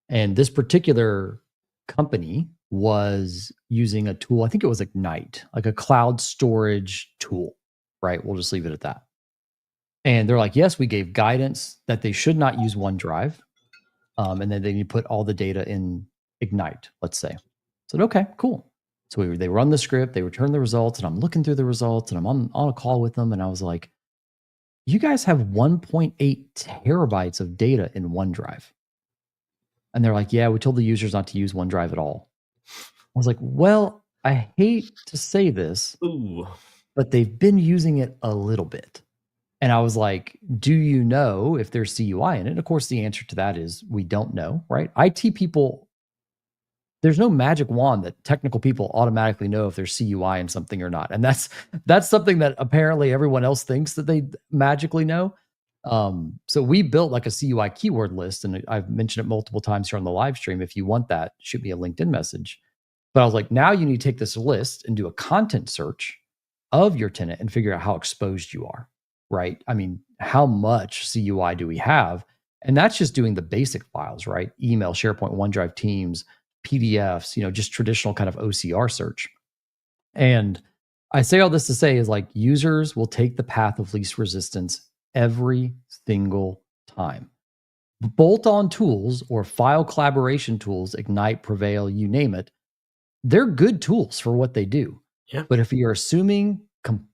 And this particular company was using a tool, I think it was Ignite, like a cloud storage tool, right? We'll just leave it at that. And they're like, yes, we gave guidance that they should not use OneDrive. And then they put all the data in Ignite, let's say. I said, okay, cool. So they run the script, they return the results, and I'm looking through the results, and I'm on a call with them, and I was like, you guys have 1.8 terabytes of data in OneDrive. And they're like, yeah, we told the users not to use OneDrive at all. I was like, well, I hate to say this, but they've been using it a little bit. And I was like, do you know if there's CUI in it? And of course, the answer to that is we don't know, right? IT people, there's no magic wand that technical people automatically know if there's CUI in something or not. And that's something that apparently everyone else thinks that they magically know. So we built like a CUI keyword list, and I've mentioned it multiple times here on the live stream. If you want that, shoot me a LinkedIn message. But I was like, now you need to take this list and do a content search of your tenant and figure out how exposed you are, right? I mean, how much CUI do we have? And that's just doing the basic files, right? Email, SharePoint, OneDrive, Teams, PDFs, just traditional kind of OCR search. And I say all this to say is like, users will take the path of least resistance every single time. Bolt-on tools or file collaboration tools, Ignite, Prevail, you name it, they're good tools for what they do. Yeah. But if you're assuming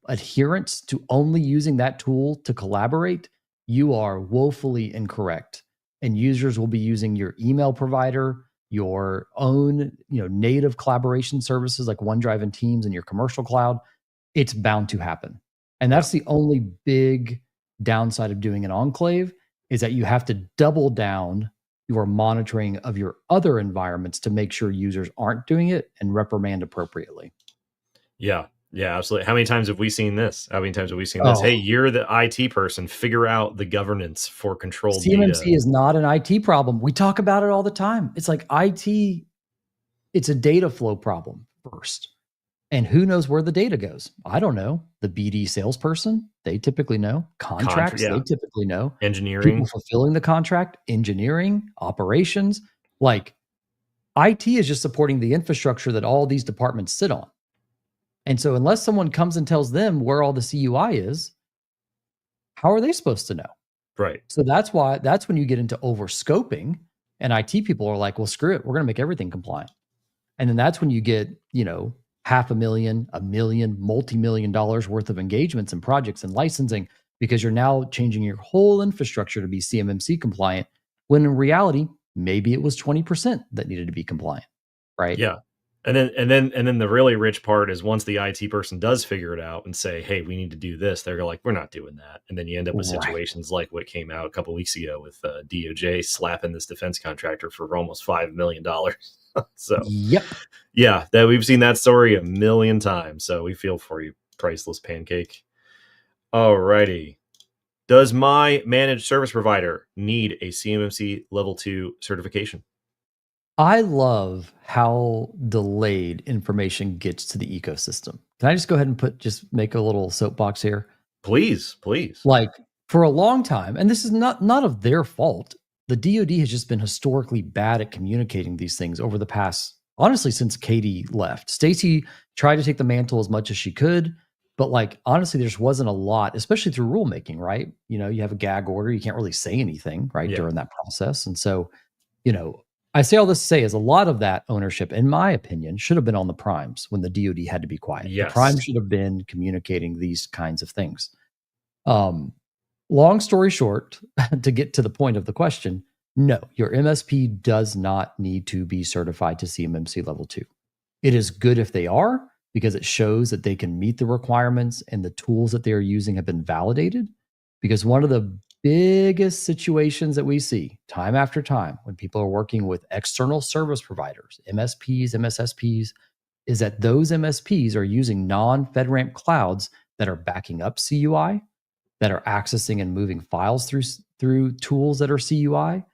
adherence to only using that tool to collaborate, you are woefully incorrect. And users will be using your email provider, your own, native collaboration services like OneDrive and Teams and your commercial cloud. It's bound to happen. And that's the only big downside of doing an enclave, is that you have to double down your monitoring of your other environments to make sure users aren't doing it and reprimand appropriately. Yeah, absolutely. How many times have we seen this? How many times have we seen this? Hey, you're the IT person. Figure out the governance for controlled CMMC data. is not an IT problem. We talk about it all the time. It's like IT, it's a data flow problem first. And who knows where the data goes? I don't know. The BD salesperson, they typically know. Contracts, they typically know. Engineering. People fulfilling the contract, engineering, operations. Like, IT is just supporting the infrastructure that all these departments sit on. And so unless someone comes and tells them where all the CUI is, how are they supposed to know? Right. So that's when you get into over-scoping, and IT people are like, well, screw it. We're going to make everything compliant. And then that's when you get, $500,000, $1 million, multi-million dollars worth of engagements and projects and licensing, because you're now changing your whole infrastructure to be CMMC compliant, when in reality, maybe it was 20% that needed to be compliant, right? Yeah. And then the really rich part is once the IT person does figure it out and say, hey, we need to do this, they're like, we're not doing that. And then you end up with Right. situations like what came out a couple of weeks ago with DOJ slapping this defense contractor for almost $5 million. So Yep. yeah, that we've seen that story a million times. So we feel for you, priceless pancake. Alrighty. Does my managed service provider need a CMMC level 2 certification? I love how delayed information gets to the ecosystem. Can I just go ahead and make a little soapbox here? Please, please. Like for a long time, and this is not of their fault. The DoD has just been historically bad at communicating these things over the past, honestly, since Katie left. Stacy tried to take the mantle as much as she could, but like honestly, there just wasn't a lot, especially through rulemaking, right? You have a gag order, you can't really say anything, right, Yeah. during that process. And so, I say all this to say is a lot of that ownership, in my opinion, should have been on the primes when the DoD had to be quiet. The Yes. primes should have been communicating these kinds of things. Long story short, to get to the point of the question, no, your MSP does not need to be certified to CMMC level 2. It is good if they are, because it shows that they can meet the requirements and the tools that they are using have been validated. Because one of the biggest situations that we see time after time when people are working with external service providers, MSPs, MSSPs, is that those MSPs are using non-FedRAMP clouds that are backing up CUI, that are accessing and moving files through tools that are CUI,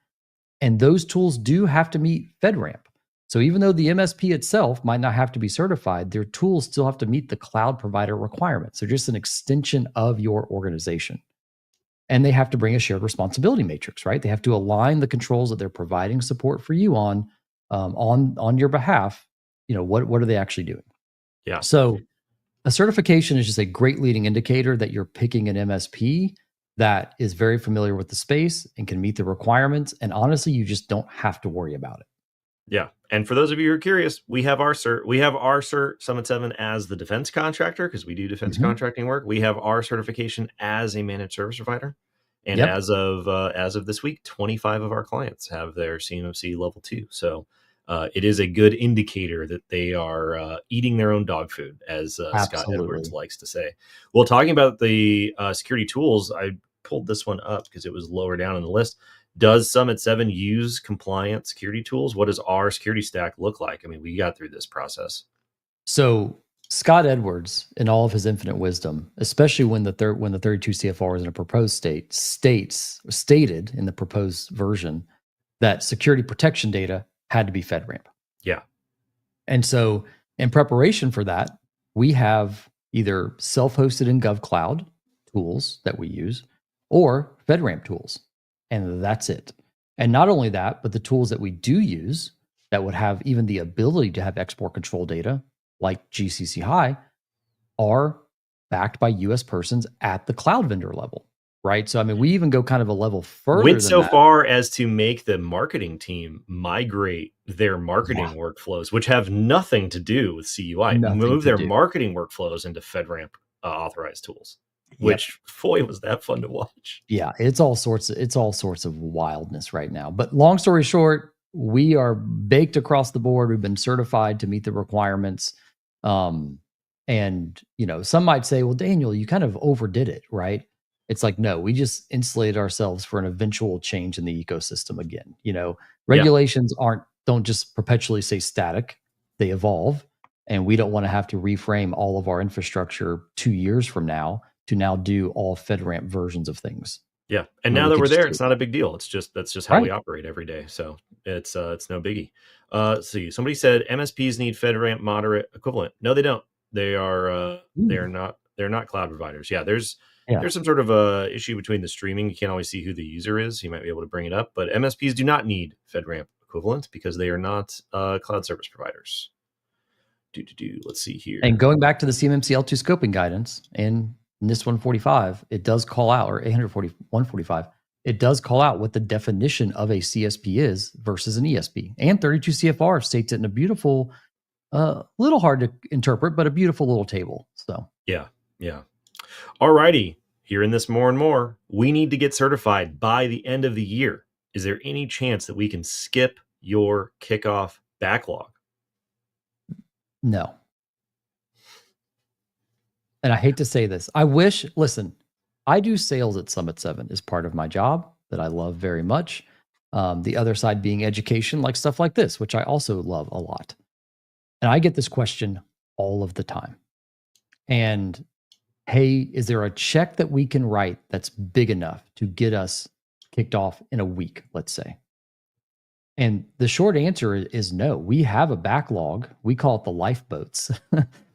and those tools do have to meet FedRAMP. So even though the MSP itself might not have to be certified, their tools still have to meet the cloud provider requirements. They're just an extension of your organization. And they have to bring a shared responsibility matrix, right? They have to align the controls that they're providing support for you on your behalf. What are they actually doing? Yeah. So a certification is just a great leading indicator that you're picking an MSP that is very familiar with the space and can meet the requirements. And honestly, you just don't have to worry about it. Yeah. And for those of you who are curious, we have our cert. We have our cert Summit 7 as the defense contractor because we do defense contracting work. We have our certification as a managed service provider. And as of this week, 25 of our clients have their CMMC level 2. So it is a good indicator that they are eating their own dog food, as Scott Edwards likes to say. Well, talking about the security tools, I pulled this one up because it was lower down on the list. Does Summit 7 use compliant security tools? What does our security stack look like? I mean, we got through this process. So Scott Edwards, in all of his infinite wisdom, especially when the 32 CFR is in a proposed state, stated in the proposed version that security protection data had to be FedRAMP. Yeah. And so in preparation for that, we have either self-hosted in GovCloud tools that we use or FedRAMP tools. And that's it. And not only that, but the tools that we do use that would have even the ability to have export control data, like GCC High, are backed by US persons at the cloud vendor level, right? So, I mean, we even go kind of a level further. Went so far as to make the marketing team migrate their marketing workflows, which have nothing to do with CUI, move their marketing workflows into FedRAMP authorized tools. Which, boy, was that fun to watch. Yeah, it's all sorts of wildness right now. But long story short, we are baked across the board. We've been certified to meet the requirements. And, some might say, well, Daniel, you kind of overdid it, right? It's like, no, we just insulated ourselves for an eventual change in the ecosystem again. Regulations don't just perpetually stay static. They evolve. And we don't want to have to reframe all of our infrastructure 2 years from now to now do all FedRAMP versions of things. Yeah. And now that we're there, it's not a big deal. That's just how we operate every day. So it's no biggie. See, somebody said MSPs need FedRAMP moderate equivalent. No, they don't. They are they're not cloud providers. Yeah, there's some sort of a issue between the streaming. You can't always see who the user is. You might be able to bring it up, but MSPs do not need FedRAMP equivalent because they are not cloud service providers. Let's see here. And going back to the CMMC L2 scoping guidance and NIST 145, it does call out, or 145, it does call out what the definition of a CSP is versus an ESP. And 32 CFR states it in a beautiful, little hard to interpret, but a beautiful little table. So yeah. All righty. Hearing this more and more, we need to get certified by the end of the year. Is there any chance that we can skip your kickoff backlog? No. And I hate to say this. Listen, I do sales at Summit 7 as part of my job that I love very much. The other side being education, like stuff like this, which I also love a lot. And I get this question all of the time. And hey, is there a check that we can write that's big enough to get us kicked off in a week, let's say? And the short answer is no. We have a backlog. We call it the lifeboats.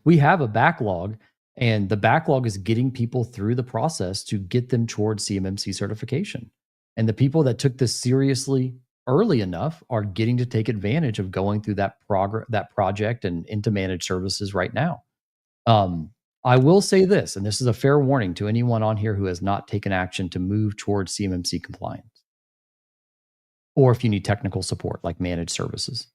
We have a backlog, and the backlog is getting people through the process to get them towards CMMC certification. And the people that took this seriously early enough are getting to take advantage of going through that project and into managed services right now. I will say this, and this is a fair warning to anyone on here who has not taken action to move towards CMMC compliance, or if you need technical support like managed services.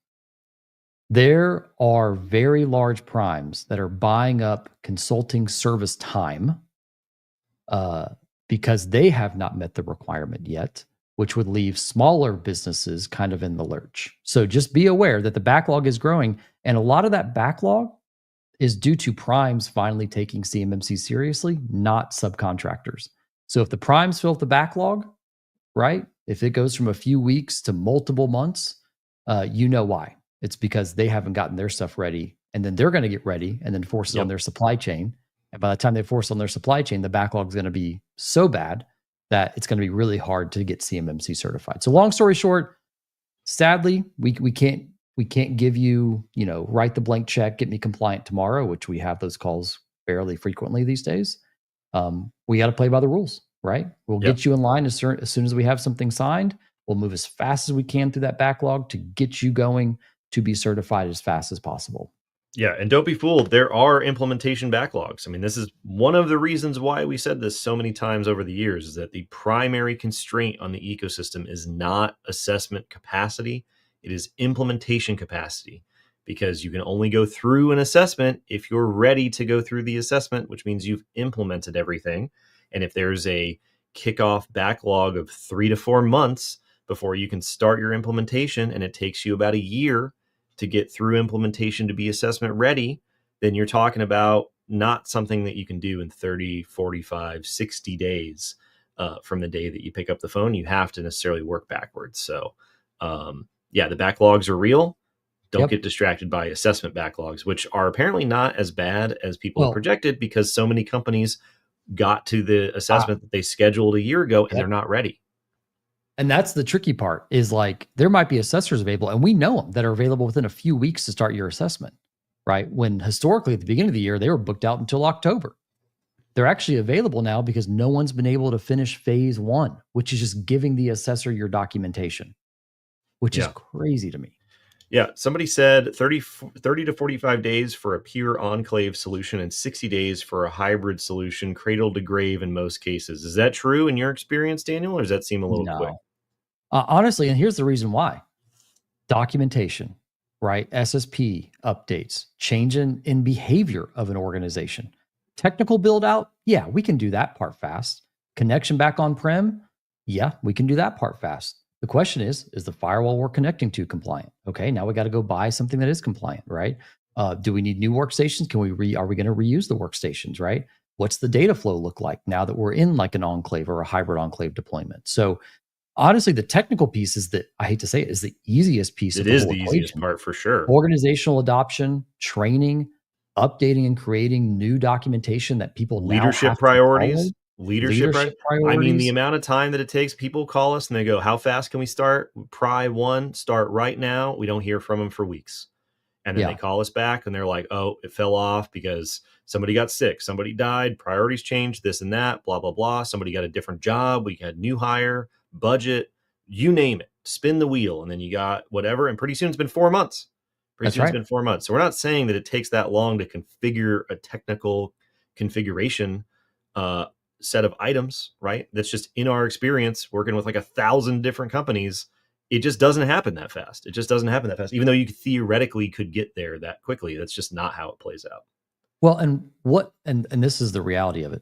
There are very large primes that are buying up consulting service time because they have not met the requirement yet, which would leave smaller businesses kind of in the lurch. So just be aware that the backlog is growing, and a lot of that backlog is due to primes finally taking CMMC seriously, not subcontractors. So if the primes fill the backlog, right? If it goes from a few weeks to multiple months, you know why. It's because they haven't gotten their stuff ready, and then they're going to get ready and then force it on their supply chain. And by the time they force on their supply chain, the backlog is going to be so bad that it's going to be really hard to get CMMC certified. So long story short, sadly, we can't give you, write the blank check, get me compliant tomorrow, which we have those calls fairly frequently these days. We got to play by the rules, right? We'll get you in line as soon as we have something signed. We'll move as fast as we can through that backlog to get you going to be certified as fast as possible. Yeah, and don't be fooled. There are implementation backlogs. I mean, this is one of the reasons why we said this so many times over the years, is that the primary constraint on the ecosystem is not assessment capacity. It is implementation capacity, because you can only go through an assessment if you're ready to go through the assessment, which means you've implemented everything. And if there's a kickoff backlog of 3 to 4 months before you can start your implementation, and it takes you about a year to get through implementation to be assessment ready, then you're talking about not something that you can do in 30, 45, 60 days from the day that you pick up the phone. You have to necessarily work backwards. So the backlogs are real. Don't get distracted by assessment backlogs, which are apparently not as bad as people projected, because so many companies got to the assessment that they scheduled a year ago and they're not ready. And that's the tricky part, is like there might be assessors available, and we know them, that are available within a few weeks to start your assessment, right? When historically at the beginning of the year, they were booked out until October. They're actually available now because no one's been able to finish phase 1, which is just giving the assessor your documentation, which is crazy to me. Yeah, somebody said 30 to 45 days for a pure enclave solution and 60 days for a hybrid solution, cradle to grave in most cases. Is that true in your experience, Daniel, or does that seem a little quick? Honestly, and here's the reason why. Documentation, right? SSP updates, change in behavior of an organization. Technical build out, yeah, we can do that part fast. Connection back on-prem, yeah, we can do that part fast. The question is the firewall we're connecting to compliant? Okay, now we got to go buy something that is compliant, right? Do we need new workstations? Are we going to reuse the workstations, right? What's the data flow look like now that we're in like an enclave or a hybrid enclave deployment? So honestly, the technical piece is I hate to say it, is the easiest piece of the whole equation. It is the easiest part for sure. Organizational adoption, training, updating and creating new documentation that people leadership now have priorities. To follow. Leadership priorities. I mean, the amount of time that it takes, people call us and they go, how fast can we start? Pry 1, start right now. We don't hear from them for weeks. And then they call us back and they're like, oh, it fell off because somebody got sick, somebody died, priorities changed, this and that, blah, blah, blah. Somebody got a different job. We had new hire, budget, you name it, spin the wheel. And then you got whatever. And pretty soon it's been 4 months. It's been 4 months. So we're not saying that it takes that long to configure a technical configuration set of items, right? That's just in our experience working with like 1,000 different companies. It just doesn't happen that fast. It just doesn't happen that fast, even though you theoretically could get there that quickly. That's just not how it plays out. Well, and this is the reality of it.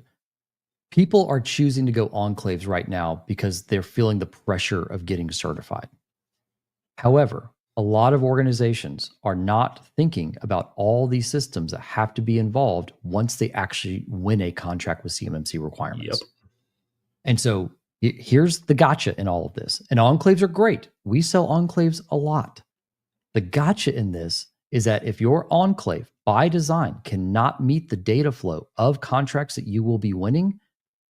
People are choosing to go enclaves right now because they're feeling the pressure of getting certified. However, a lot of organizations are not thinking about all these systems that have to be involved once they actually win a contract with CMMC requirements. Yep. And so here's the gotcha in all of this. And enclaves are great. We sell enclaves a lot. The gotcha in this is that if your enclave by design cannot meet the data flow of contracts that you will be winning,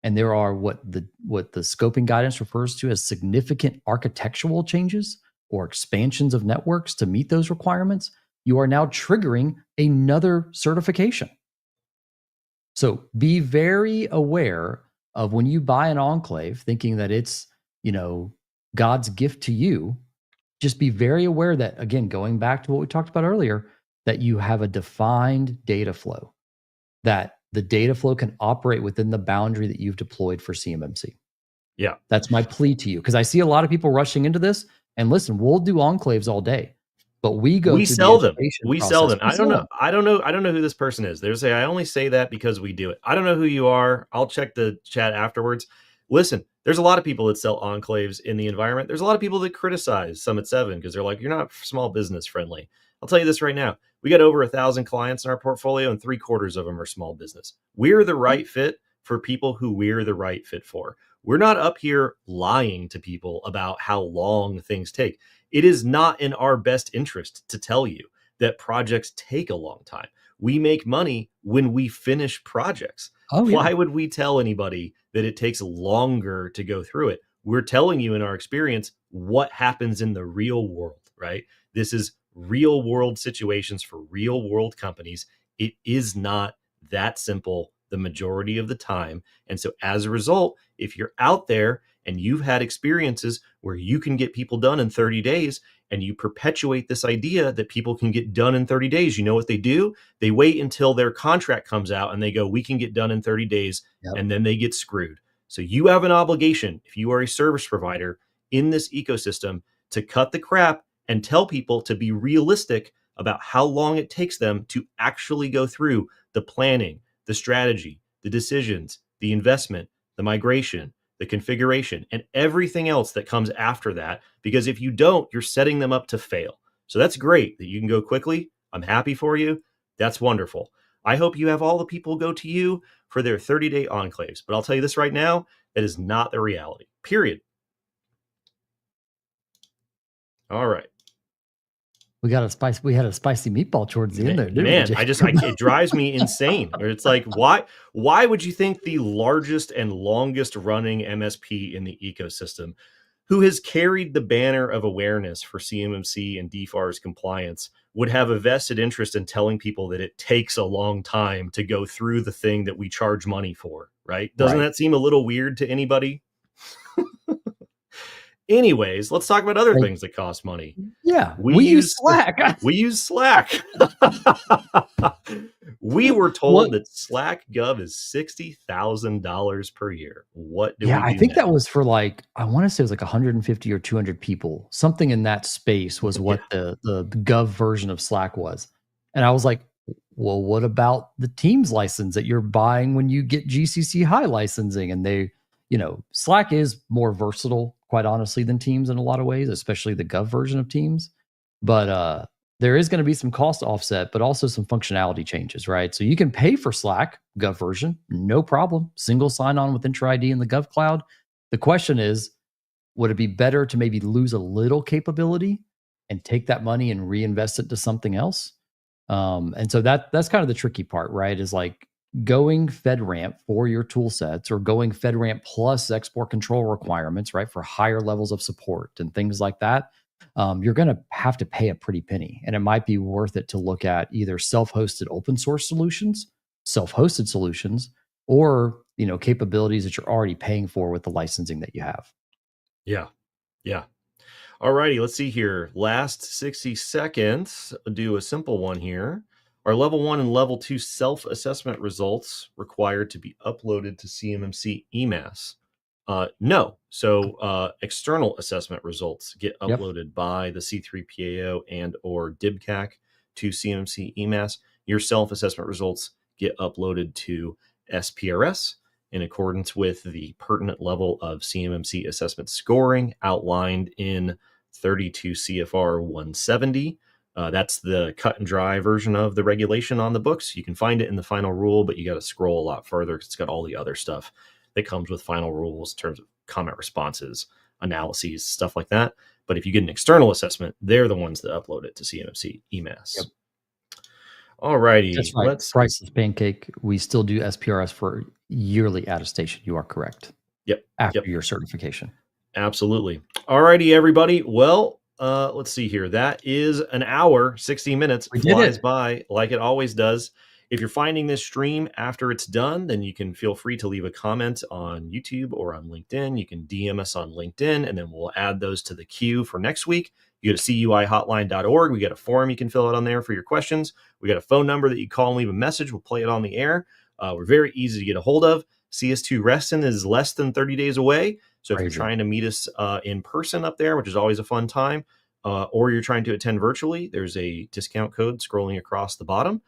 and there are what the scoping guidance refers to as significant architectural changes or expansions of networks to meet those requirements, you are now triggering another certification. So be very aware of when you buy an enclave thinking that it's, God's gift to you. Just be very aware that, again, going back to what we talked about earlier, that you have a defined data flow, that the data flow can operate within the boundary that you've deployed for CMMC. Yeah. That's my plea to you, because I see a lot of people rushing into this. And listen, we'll do enclaves all day, but we sell them. We sell them. I don't know who this person is. I only say that because we do it. I don't know who you are. I'll check the chat afterwards. Listen, there's a lot of people that sell enclaves in the environment. There's a lot of people that criticize Summit 7 because they're like, you're not small business friendly. I'll tell you this right now. We got over 1,000 clients in our portfolio and 3/4 of them are small business. We're the right fit for people who we're the right fit for. We're not up here lying to people about how long things take. It is not in our best interest to tell you that projects take a long time. We make money when we finish projects. Why would we tell anybody that it takes longer to go through it? We're telling you in our experience what happens in the real world, right? This is real world situations for real world companies. It is not that simple the majority of the time. And so as a result, if you're out there and you've had experiences where you can get people done in 30 days and you perpetuate this idea that people can get done in 30 days, you know what they do? They wait until their contract comes out and they go, we can get done in 30 days. Yep. And then they get screwed. So you have an obligation, if you are a service provider in this ecosystem, to cut the crap and tell people to be realistic about how long it takes them to actually go through the planning, the strategy, the decisions, the investment, the migration, the configuration, and everything else that comes after that. Because if you don't, you're setting them up to fail. So that's great that you can go quickly. I'm happy for you. That's wonderful. I hope you have all the people go to you for their 30-day enclaves. But I'll tell you this right now, that is not the reality, period. All right. We had a spicy meatball towards the end there, didn't we? It drives me insane. It's like, why would you think the largest and longest running MSP in the ecosystem, who has carried the banner of awareness for CMMC and DFARS compliance, would have a vested interest in telling people that it takes a long time to go through the thing that we charge money for, right? Doesn't that seem a little weird to anybody? Anyways, let's talk about other things that cost money. Yeah, we use Slack. We use Slack. We were told that Slack Gov is $60,000 per year. What do we do? I think that was for I want to say it was 150 or 200 people. Something in that space was what the Gov version of Slack was. And I was like, well, what about the Teams license that you're buying when you get GCC High licensing? And Slack is more versatile, quite honestly, than Teams in a lot of ways, especially the Gov version of Teams. But there is going to be some cost offset, but also some functionality changes, right? So you can pay for Slack Gov version, no problem. Single sign-on with Entra ID in the Gov cloud. The question is, would it be better to maybe lose a little capability and take that money and reinvest it to something else? And so that's kind of the tricky part, right? Is going FedRAMP for your tool sets, or going FedRAMP plus export control requirements, right, for higher levels of support and things like that. You're going to have to pay a pretty penny, and it might be worth it to look at either self-hosted open source solutions, self-hosted solutions, or capabilities that you're already paying for with the licensing that you have. Yeah. All righty, let's see here. Last 60 seconds. I'll do a simple one here. Are level 1 and level 2 self-assessment results required to be uploaded to CMMC EMAS? No. So external assessment results get uploaded by the C3PAO and or DIBCAC to CMMC EMAS. Your self-assessment results get uploaded to SPRS in accordance with the pertinent level of CMMC assessment scoring outlined in 32 CFR 170. That's the cut and dry version of the regulation on the books. You can find it in the final rule, but you got to scroll a lot further because it's got all the other stuff that comes with final rules in terms of comment responses, analyses, stuff like that. But if you get an external assessment, they're the ones that upload it to CMMC EMAS. Yep. All righty. That's right. Priceless Pancake. We still do SPRS for yearly attestation. You are correct. Yep. After your certification. Absolutely. All righty, everybody. Well, let's see here. That is an hour, 60 minutes. Flies by like it always does. If you're finding this stream after it's done, then you can feel free to leave a comment on YouTube or on LinkedIn. You can DM us on LinkedIn, and then we'll add those to the queue for next week. You go to CUIHotline.org. We got a form you can fill out on there for your questions. We got a phone number that you call and leave a message. We'll play it on the air. We're very easy to get a hold of. CS2 Reston is less than 30 days away. So if you're trying to meet us in person up there, which is always a fun time, or you're trying to attend virtually, there's a discount code scrolling across the bottom.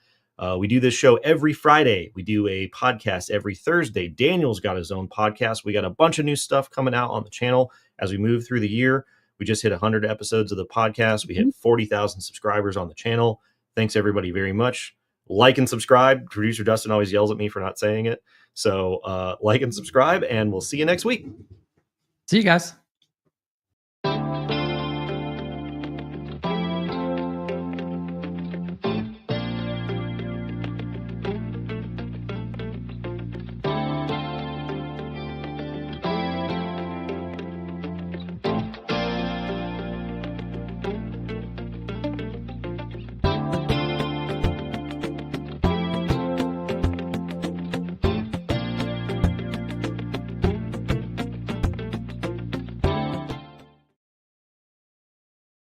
We do this show every Friday. We do a podcast every Thursday. Daniel's got his own podcast. We got a bunch of new stuff coming out on the channel as we move through the year. We just hit 100 episodes of the podcast. We hit 40,000 subscribers on the channel. Thanks, everybody, very much. Like and subscribe. Producer Dustin always yells at me for not saying it. So like and subscribe, and we'll see you next week. See you guys.